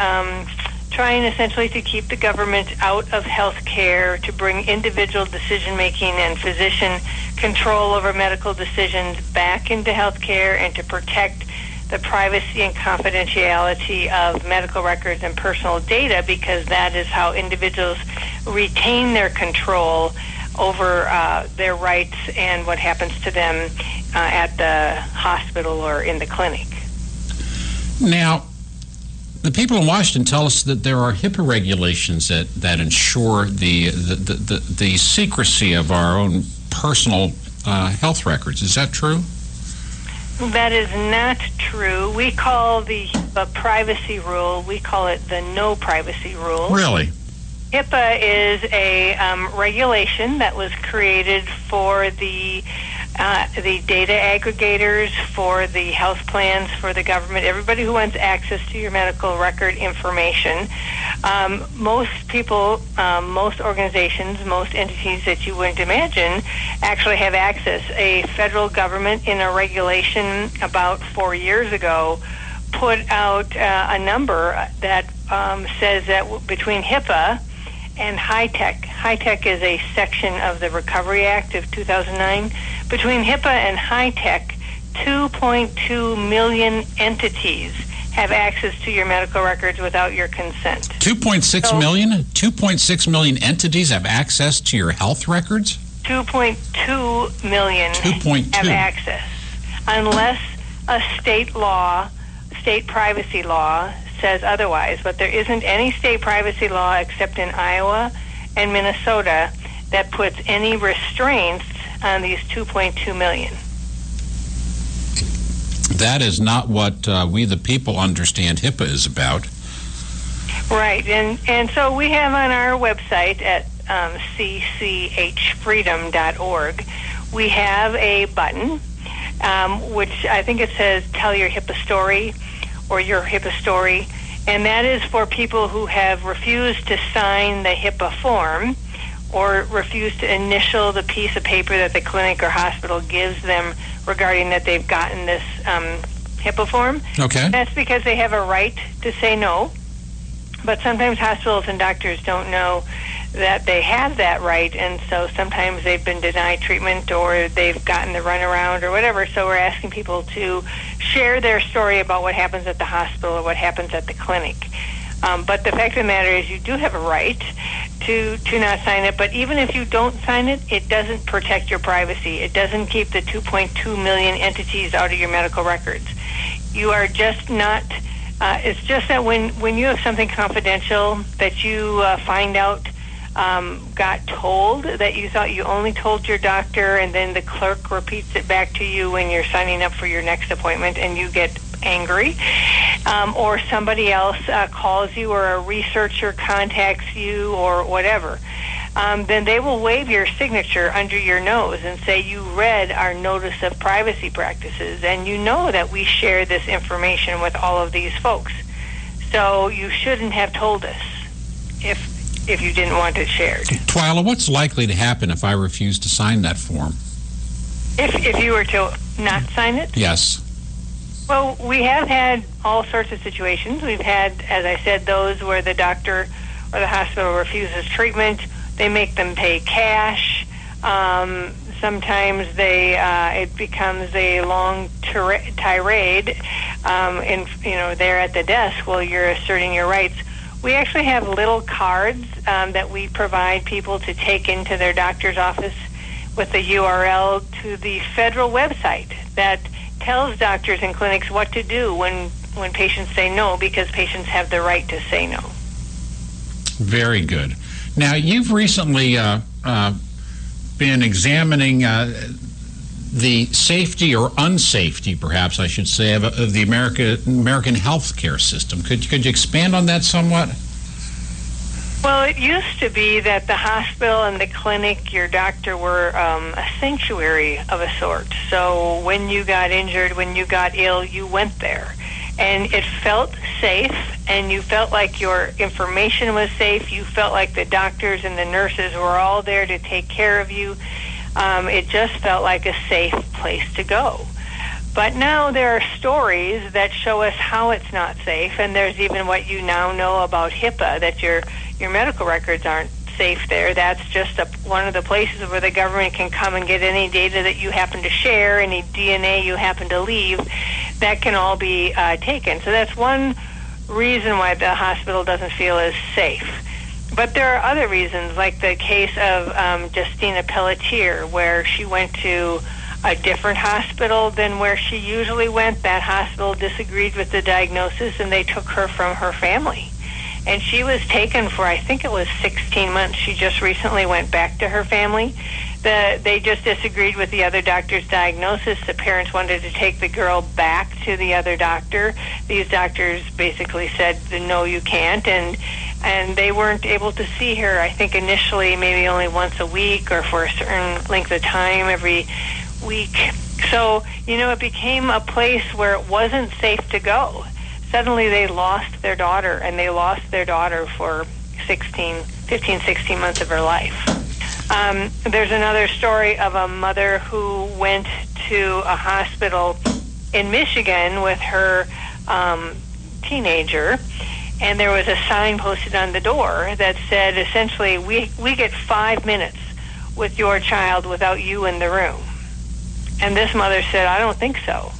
trying essentially to keep the government out of health care, to bring individual decision-making and physician control over medical decisions back into health care, and to protect the privacy and confidentiality of medical records and personal data, because that is how individuals retain their control over their rights and what happens to them at the hospital or in the clinic. Now, the people in Washington tell us that there are HIPAA regulations that ensure the secrecy of our own personal health records. Is that true? That is not true. We call the privacy rule, we call it the no privacy rule. Really? HIPAA is a regulation that was created for the data aggregators, for the health plans, for the government, everybody who wants access to your medical record information. Most people, most organizations, most entities that you wouldn't imagine actually have access. A federal government, in a regulation about 4 years ago, put out a number that says that between HIPAA and HITECH is a section of the Recovery Act of 2009. Between HIPAA and HITECH, 2.2 million entities have access to your medical records without your consent. 2.6 million? 2.6 million entities have access to your health records? 2.2 million 2.2. have access, unless a state privacy law says otherwise. But there isn't any state privacy law except in Iowa and Minnesota that puts any restraints on these 2.2 million. That is not what we the people understand HIPAA is about. Right, and so we have on our website at cchfreedom.org, we have a button, which I think it says Tell Your HIPAA Story or Your HIPAA Story, and that is for people who have refused to sign the HIPAA form or refused to initial the piece of paper that the clinic or hospital gives them regarding that they've gotten this HIPAA form. Okay. That's because they have a right to say no, but sometimes hospitals and doctors don't know that they have that right, and so sometimes they've been denied treatment or they've gotten the runaround or whatever, so we're asking people to share their story about what happens at the hospital or what happens at the clinic. But the fact of the matter is you do have a right to not sign it, but even if you don't sign it, it doesn't protect your privacy. It doesn't keep the 2.2 million entities out of your medical records. You are just not, it's just that when you have something confidential that you find out got told that you thought you only told your doctor, and then the clerk repeats it back to you when you're signing up for your next appointment and you get angry, or somebody else calls you or a researcher contacts you or whatever, then they will waive your signature under your nose and say you read our notice of privacy practices and you know that we share this information with all of these folks. So you shouldn't have told us if you didn't want it shared. Twyla, what's likely to happen if I refuse to sign that form? If you were to not sign it? Yes. Well, we have had all sorts of situations. We've had, as I said, those where the doctor or the hospital refuses treatment. They make them pay cash. Sometimes it becomes a long tirade, there at the desk while you're asserting your rights. We actually have little cards that we provide people to take into their doctor's office with the URL to the federal website that tells doctors and clinics what to do when patients say no, because patients have the right to say no. Very good. Now, you've recently been examining the safety or unsafety, perhaps I should say, of the American healthcare system. Could you expand on that somewhat? Well, it used to be that the hospital and the clinic, your doctor, were a sanctuary of a sort. So when you got injured, when you got ill, you went there. And it felt safe, and you felt like your information was safe. You felt like the doctors and the nurses were all there to take care of you. It just felt like a safe place to go. But now there are stories that show us how it's not safe, and there's even what you now know about HIPAA, that your medical records aren't safe there. That's just one of the places where the government can come and get any data that you happen to share, any DNA you happen to leave, that can all be taken. So that's one reason why the hospital doesn't feel as safe. But there are other reasons, like the case of Justina Pelletier, where she went to a different hospital than where she usually went. That hospital disagreed with the diagnosis, and they took her from her family. And she was taken for, I think it was 16 months. She just recently went back to her family. They just disagreed with the other doctor's diagnosis. The parents wanted to take the girl back to the other doctor. These doctors basically said, no, you can't. And they weren't able to see her, I think initially maybe only once a week or for a certain length of time every week. So, it became a place where it wasn't safe to go. Suddenly they lost their daughter, and they lost their daughter for 15, 16 months of her life. There's another story of a mother who went to a hospital in Michigan with her teenager, and there was a sign posted on the door that said, essentially, we get 5 minutes with your child without you in the room. And this mother said, I don't think so.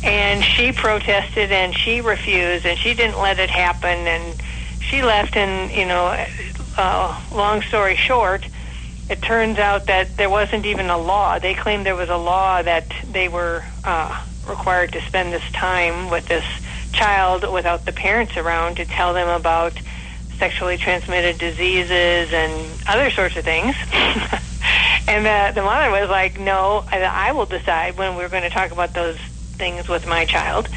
And she protested and she refused and she didn't let it happen, and she left. And, long story short, it turns out that there wasn't even a law. They claimed there was a law that they were required to spend this time with this child without the parents around to tell them about sexually transmitted diseases and other sorts of things. And the mother was like, no, I will decide when we're going to talk about those things with my child.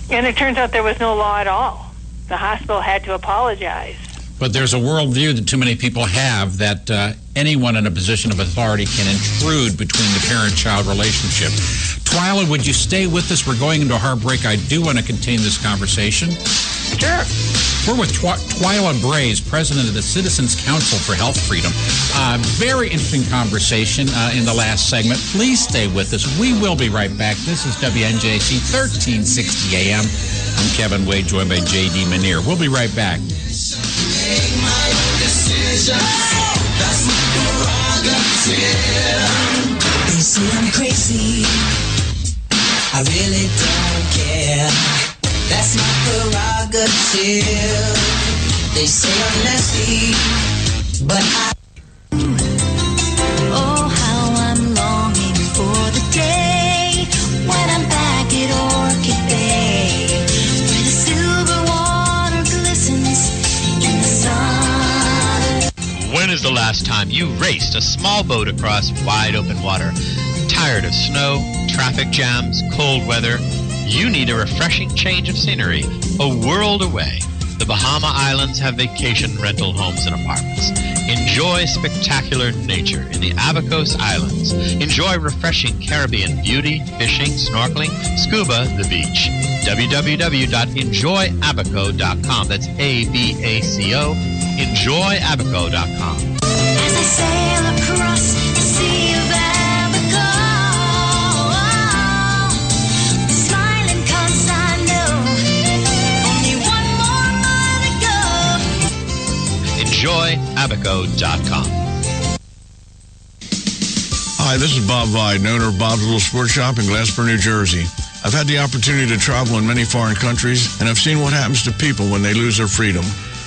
And it turns out there was no law at all. The hospital had to apologize. But there's a worldview that too many people have that anyone in a position of authority can intrude between the parent-child relationship. Twyla, would you stay with us? We're going into a hard break. I do want to continue this conversation. Sure. We're with Twyla Braze, president of the Citizens Council for Health Freedom. Very interesting conversation in the last segment. Please stay with us. We will be right back. This is WNJC 1360 AM. I'm Kevin Wade, joined by J.D. Manier. We'll be right back. Make my own decision. That's my prerogative. They say I'm crazy. I really don't care. That's my prerogative. They say I'm nasty, but I... Oh, how I'm longing for the day when I'm back at Orchid Bay, where the silver water glistens in the sun. When is the last time you raced a small boat across wide open water? Tired of snow, traffic jams, cold weather? You need a refreshing change of scenery, a world away. The Bahama Islands have vacation rental homes and apartments. Enjoy spectacular nature in the Abacos Islands. Enjoy refreshing Caribbean beauty, fishing, snorkeling, scuba, the beach. www.enjoyabaco.com. That's ABACO. Enjoyabaco.com. As I sail across the sea of Abaco, smiling 'cause I know only one more mile to go. Enjoyabaco.com. Hi, this is Bob Vide, owner of Bob's Little Sports Shop in Glasper, New Jersey. I've had the opportunity to travel in many foreign countries, and I've seen what happens to people when they lose their freedom.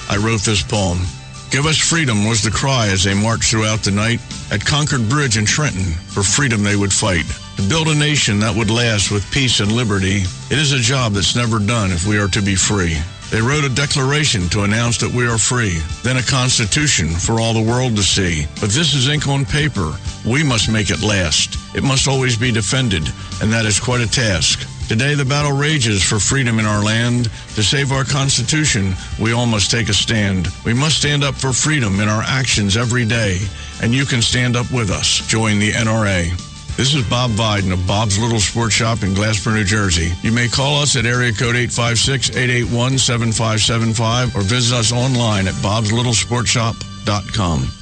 I wrote this poem. Give us freedom was the cry as they marched throughout the night. At Concord Bridge in Trenton, for freedom they would fight. To build a nation that would last with peace and liberty, it is a job that's never done if we are to be free. They wrote a declaration to announce that we are free, then a constitution for all the world to see. But this is ink on paper. We must make it last. It must always be defended, and that is quite a task. Today the battle rages for freedom in our land. To save our Constitution, we all must take a stand. We must stand up for freedom in our actions every day, and you can stand up with us. Join the NRA. This is Bob Viden of Bob's Little Sports Shop in Glasper, New Jersey. You may call us at area code 856-881-7575 or visit us online at bobslittlesportshop.com.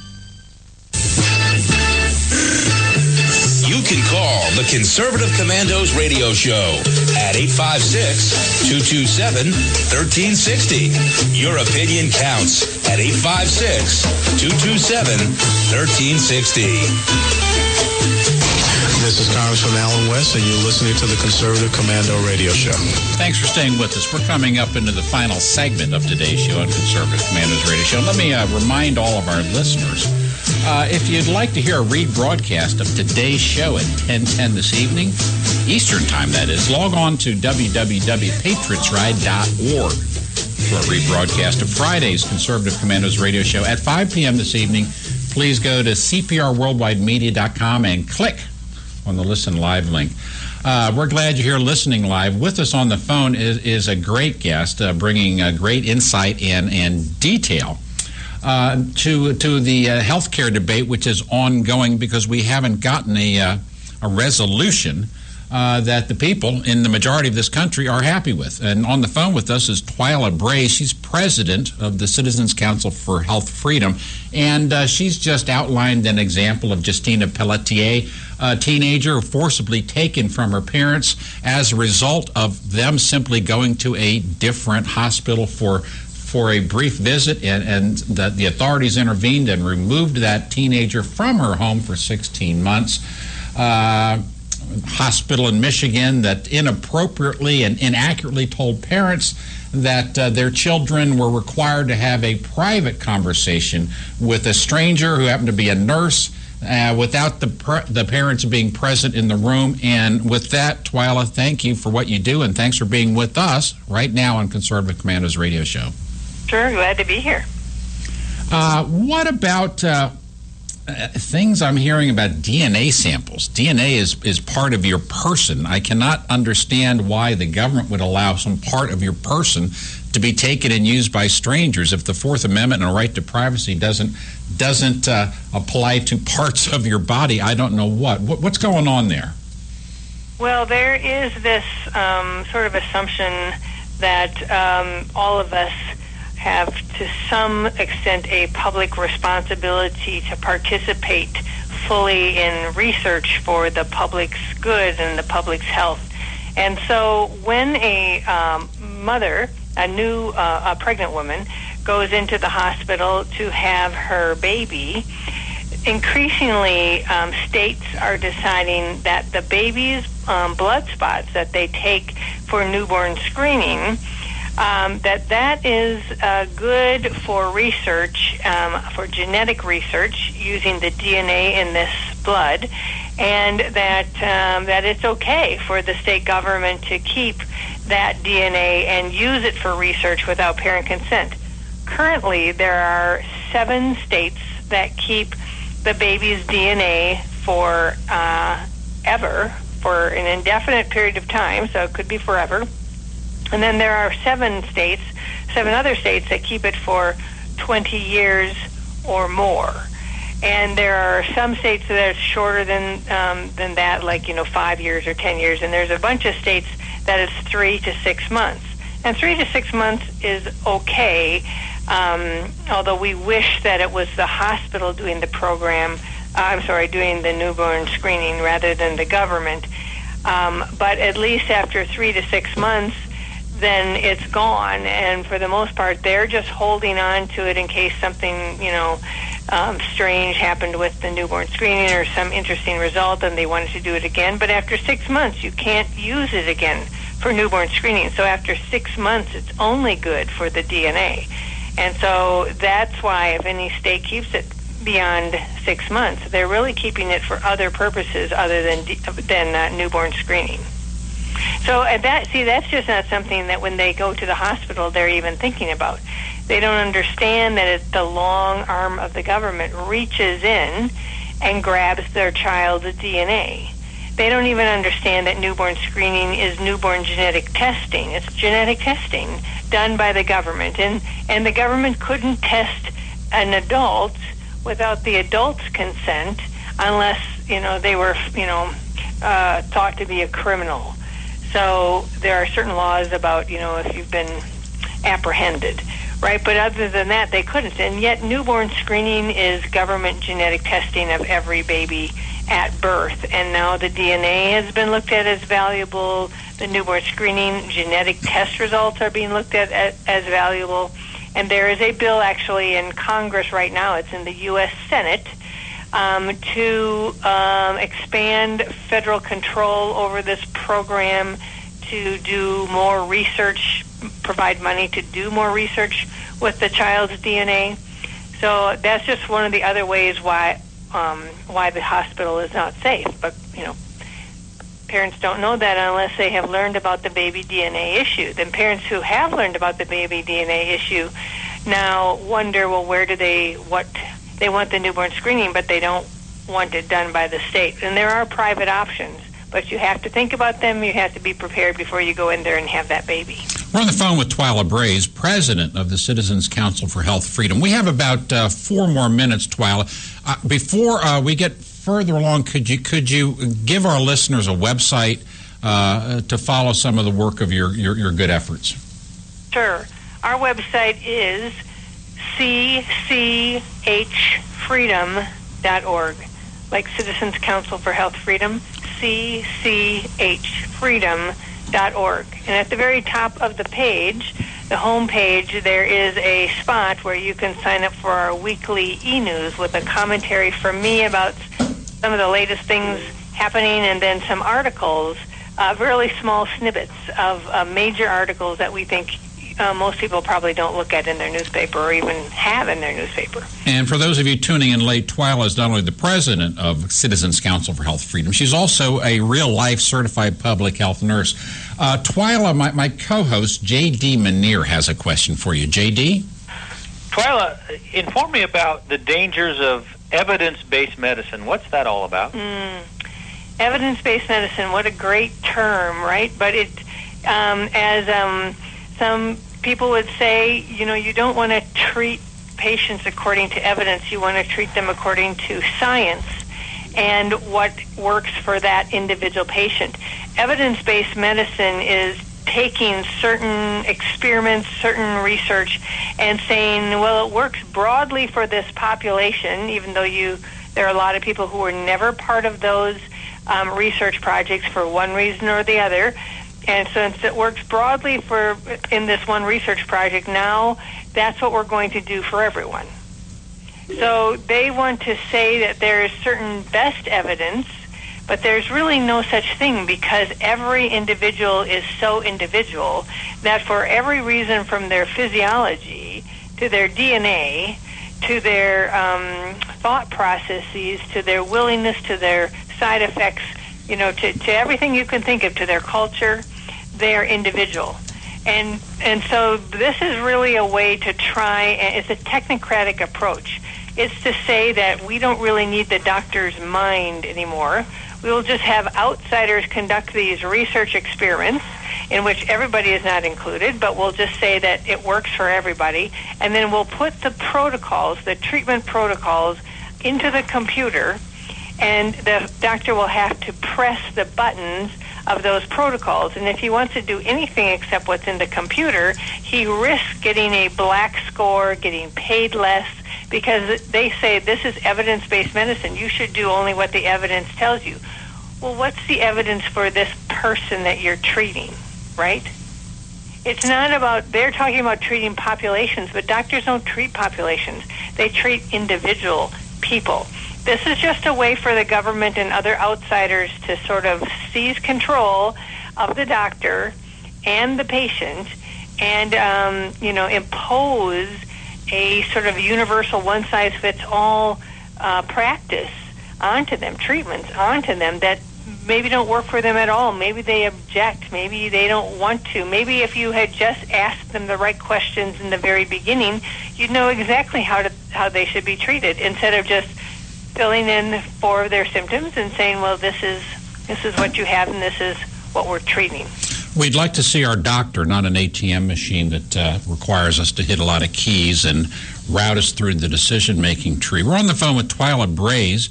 You can call the Conservative Commandos radio show at 856-227-1360. Your opinion counts at 856-227-1360. This is Congressman Alan West, and you're listening to the Conservative Commando Radio Show. Thanks for staying with us. We're coming up into the final segment of today's show on Conservative Commandos Radio Show. Let me remind all of our listeners, if you'd like to hear a rebroadcast of today's show at 10:10 this evening, Eastern Time that is, log on to www.patriotsride.org for a rebroadcast of Friday's Conservative Commandos Radio Show at 5 p.m. this evening. Please go to cprworldwidemedia.com and click on the Listen Live link. We're glad you're here listening live. With us on the phone is a great guest bringing great insight and detail to the healthcare debate, which is ongoing because we haven't gotten a resolution that the people in the majority of this country are happy with. And on the phone with us is Twyla Braze. She's president of the Citizens Council for Health Freedom, and she's just outlined an example of Justina Pelletier, a teenager forcibly taken from her parents as a result of them simply going to a different hospital for a brief visit, and the authorities intervened and removed that teenager from her home for 16 months. hospital in Michigan that inappropriately and inaccurately told parents that their children were required to have a private conversation with a stranger who happened to be a nurse without the parents being present in the room. And with that, Twyla, thank you for what you do, and thanks for being with us right now on Conservative Commandos Radio Show. Sure, glad to be here. What about things I'm hearing about DNA samples? DNA is part of your person. I cannot understand why the government would allow some part of your person to be taken and used by strangers. If the Fourth Amendment and a right to privacy doesn't apply to parts of your body, I don't know what's going on there. Well, there is this sort of assumption that all of us have, to some extent, a public responsibility to participate fully in research for the public's good and the public's health. And so when a mother, a pregnant woman, goes into the hospital to have her baby, increasingly states are deciding that the baby's blood spots that they take for newborn screening, that is good for research, for genetic research using the DNA in this blood, and that it's okay for the state government to keep that DNA and use it for research without parent consent. Currently, there are 7 states that keep the baby's DNA for ever, for an indefinite period of time, so it could be forever. And then there are 7 other states that keep it for 20 years or more. And there are some states that are shorter than that, like 5 years or 10 years. And there's a bunch of states that is 3 to 6 months. And 3 to 6 months is okay, although we wish that it was the hospital doing the program. Doing the newborn screening rather than the government. But at least after 3 to 6 months, then it's gone, and for the most part, they're just holding on to it in case something, strange happened with the newborn screening or some interesting result, and they wanted to do it again. But after 6 months, you can't use it again for newborn screening. So after 6 months, it's only good for the DNA. And so that's why if any state keeps it beyond 6 months, they're really keeping it for other purposes other than newborn screening. So that's just not something that when they go to the hospital they're even thinking about. They don't understand that the long arm of the government reaches in and grabs their child's DNA. They don't even understand that newborn screening is newborn genetic testing. It's genetic testing done by the government, and the government couldn't test an adult without the adult's consent unless they were thought to be a criminal. So there are certain laws about, if you've been apprehended, right? But other than that, they couldn't. And yet newborn screening is government genetic testing of every baby at birth. And now the DNA has been looked at as valuable. The newborn screening genetic test results are being looked at as valuable. And there is a bill actually in Congress right now. It's in the U.S. Senate to expand federal control over this program, to do more research, provide money to do more research with the child's DNA. So that's just one of the other ways why the hospital is not safe. But parents don't know that unless they have learned about the baby DNA issue. Then parents who have learned about the baby DNA issue now wonder, well, they want the newborn screening, but they don't want it done by the state. And there are private options, but you have to think about them. You have to be prepared before you go in there and have that baby. We're on the phone with Twyla Braze, president of the Citizens Council for Health Freedom. We have about 4 more minutes, Twyla. Before we get further along, could you give our listeners a website to follow some of the work of your good efforts? Sure. Our website is cchfreedom.org, like Citizens Council for Health Freedom, cchfreedom.org. And at the very top of the page, the home page, there is a spot where you can sign up for our weekly e-news with a commentary from me about some of the latest things happening, and then some articles, really small snippets of major articles that we think most people probably don't look at in their newspaper or even have in their newspaper. And for those of you tuning in late, Twyla is not only the president of Citizens Council for Health Freedom, she's also a real-life certified public health nurse. Twyla, my co-host, J.D. Manier, has a question for you. J.D.? Twyla, inform me about the dangers of evidence-based medicine. What's that all about? Evidence-based medicine, what a great term, right? But it, as some people would say, you don't want to treat patients according to evidence. You want to treat them according to science and what works for that individual patient. Evidence-based medicine is taking certain experiments, certain research, and saying, well, it works broadly for this population, even though there are a lot of people who were never part of those research projects for one reason or the other. And since it works broadly in this one research project, now that's what we're going to do for everyone. So they want to say that there is certain best evidence, but there's really no such thing, because every individual is so individual that for every reason, from their physiology to their DNA to their thought processes to their willingness to their side effects, to everything you can think of, to their culture, they're individual. And so this is really a way to try, it's a technocratic approach. It's to say that we don't really need the doctor's mind anymore. We will just have outsiders conduct these research experiments in which everybody is not included, but we'll just say that it works for everybody. And then we'll put the protocols, the treatment protocols, into the computer, and the doctor will have to press the buttons of those protocols. And if he wants to do anything except what's in the computer, he risks getting a black score, getting paid less, because they say this is evidence-based medicine. You should do only what the evidence tells you. Well, what's the evidence for this person that you're treating, right? It's not about, they're talking about treating populations, but doctors don't treat populations. They treat individual people. This is just a way for the government and other outsiders to sort of seize control of the doctor and the patient and, impose a sort of universal one-size-fits-all practice onto them, treatments onto them that maybe don't work for them at all. Maybe they object. Maybe they don't want to. Maybe if you had just asked them the right questions in the very beginning, you'd know exactly how they should be treated, instead of just filling in for their symptoms and saying, well, this is what you have and this is what we're treating. We'd like to see our doctor, not an ATM machine that requires us to hit a lot of keys and route us through the decision-making tree. We're on the phone with Twyla Braze.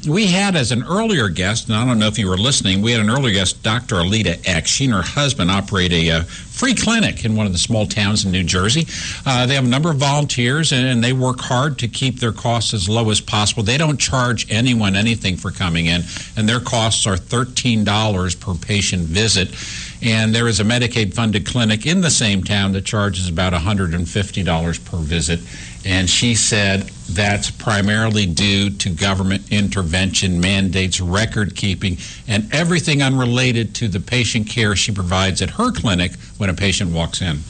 We had as an earlier guest, and I don't know if you were listening, we had an earlier guest, Dr. Alita X. She and her husband operate a free clinic in one of the small towns in New Jersey. They have a number of volunteers, and they work hard to keep their costs as low as possible. They don't charge anyone anything for coming in, and their costs are $13 per patient visit. And there is a Medicaid-funded clinic in the same town that charges about $150 per visit. And she said that's primarily due to government intervention, mandates, record keeping, and everything unrelated to the patient care she provides at her clinic when a patient walks in.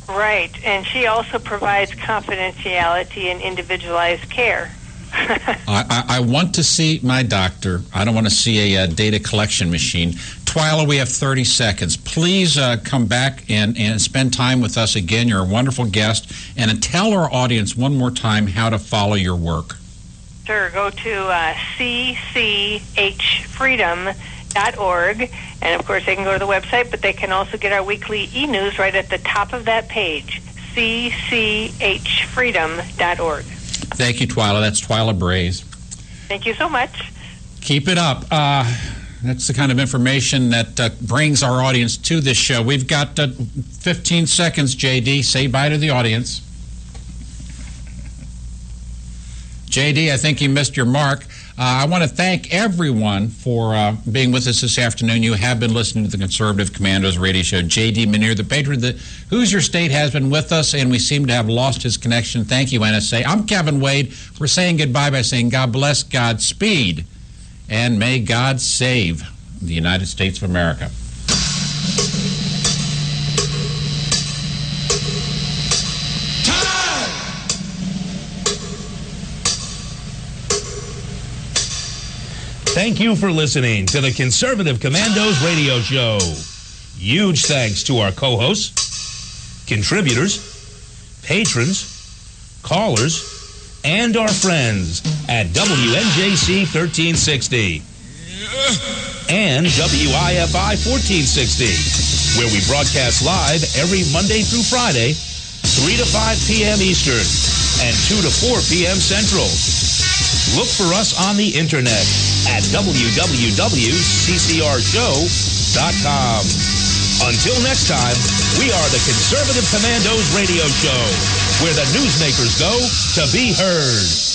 Right, and she also provides confidentiality and individualized care. I want to see my doctor. I don't want to see a data collection machine. Twyla, we have 30 seconds. Please come back and spend time with us again. You're a wonderful guest. And tell our audience one more time how to follow your work. Sure. Go to cchfreedom.org. And, of course, they can go to the website, but they can also get our weekly e-news right at the top of that page, cchfreedom.org. Thank you, Twyla. That's Twyla Braze. Thank you so much. Keep it up. That's the kind of information that brings our audience to this show. We've got 15 seconds, J.D. Say bye to the audience. J.D., I think you missed your mark. I want to thank everyone for being with us this afternoon. You have been listening to the Conservative Commandos radio show. J.D. Manier, the patron of the Hoosier State, has been with us, and we seem to have lost his connection. Thank you, NSA. I'm Kevin Wade. We're saying goodbye by saying God bless, Godspeed, and may God save the United States of America. Thank you for listening to the Conservative Commandos radio show. Huge thanks to our co-hosts, contributors, patrons, callers, and our friends at WNJC 1360 and WIFI 1460, where we broadcast live every Monday through Friday, 3 to 5 p.m. Eastern and 2 to 4 p.m. Central. Look for us on the internet at www.ccrshow.com. Until next time, we are the Conservative Commandos radio show, where the newsmakers go to be heard.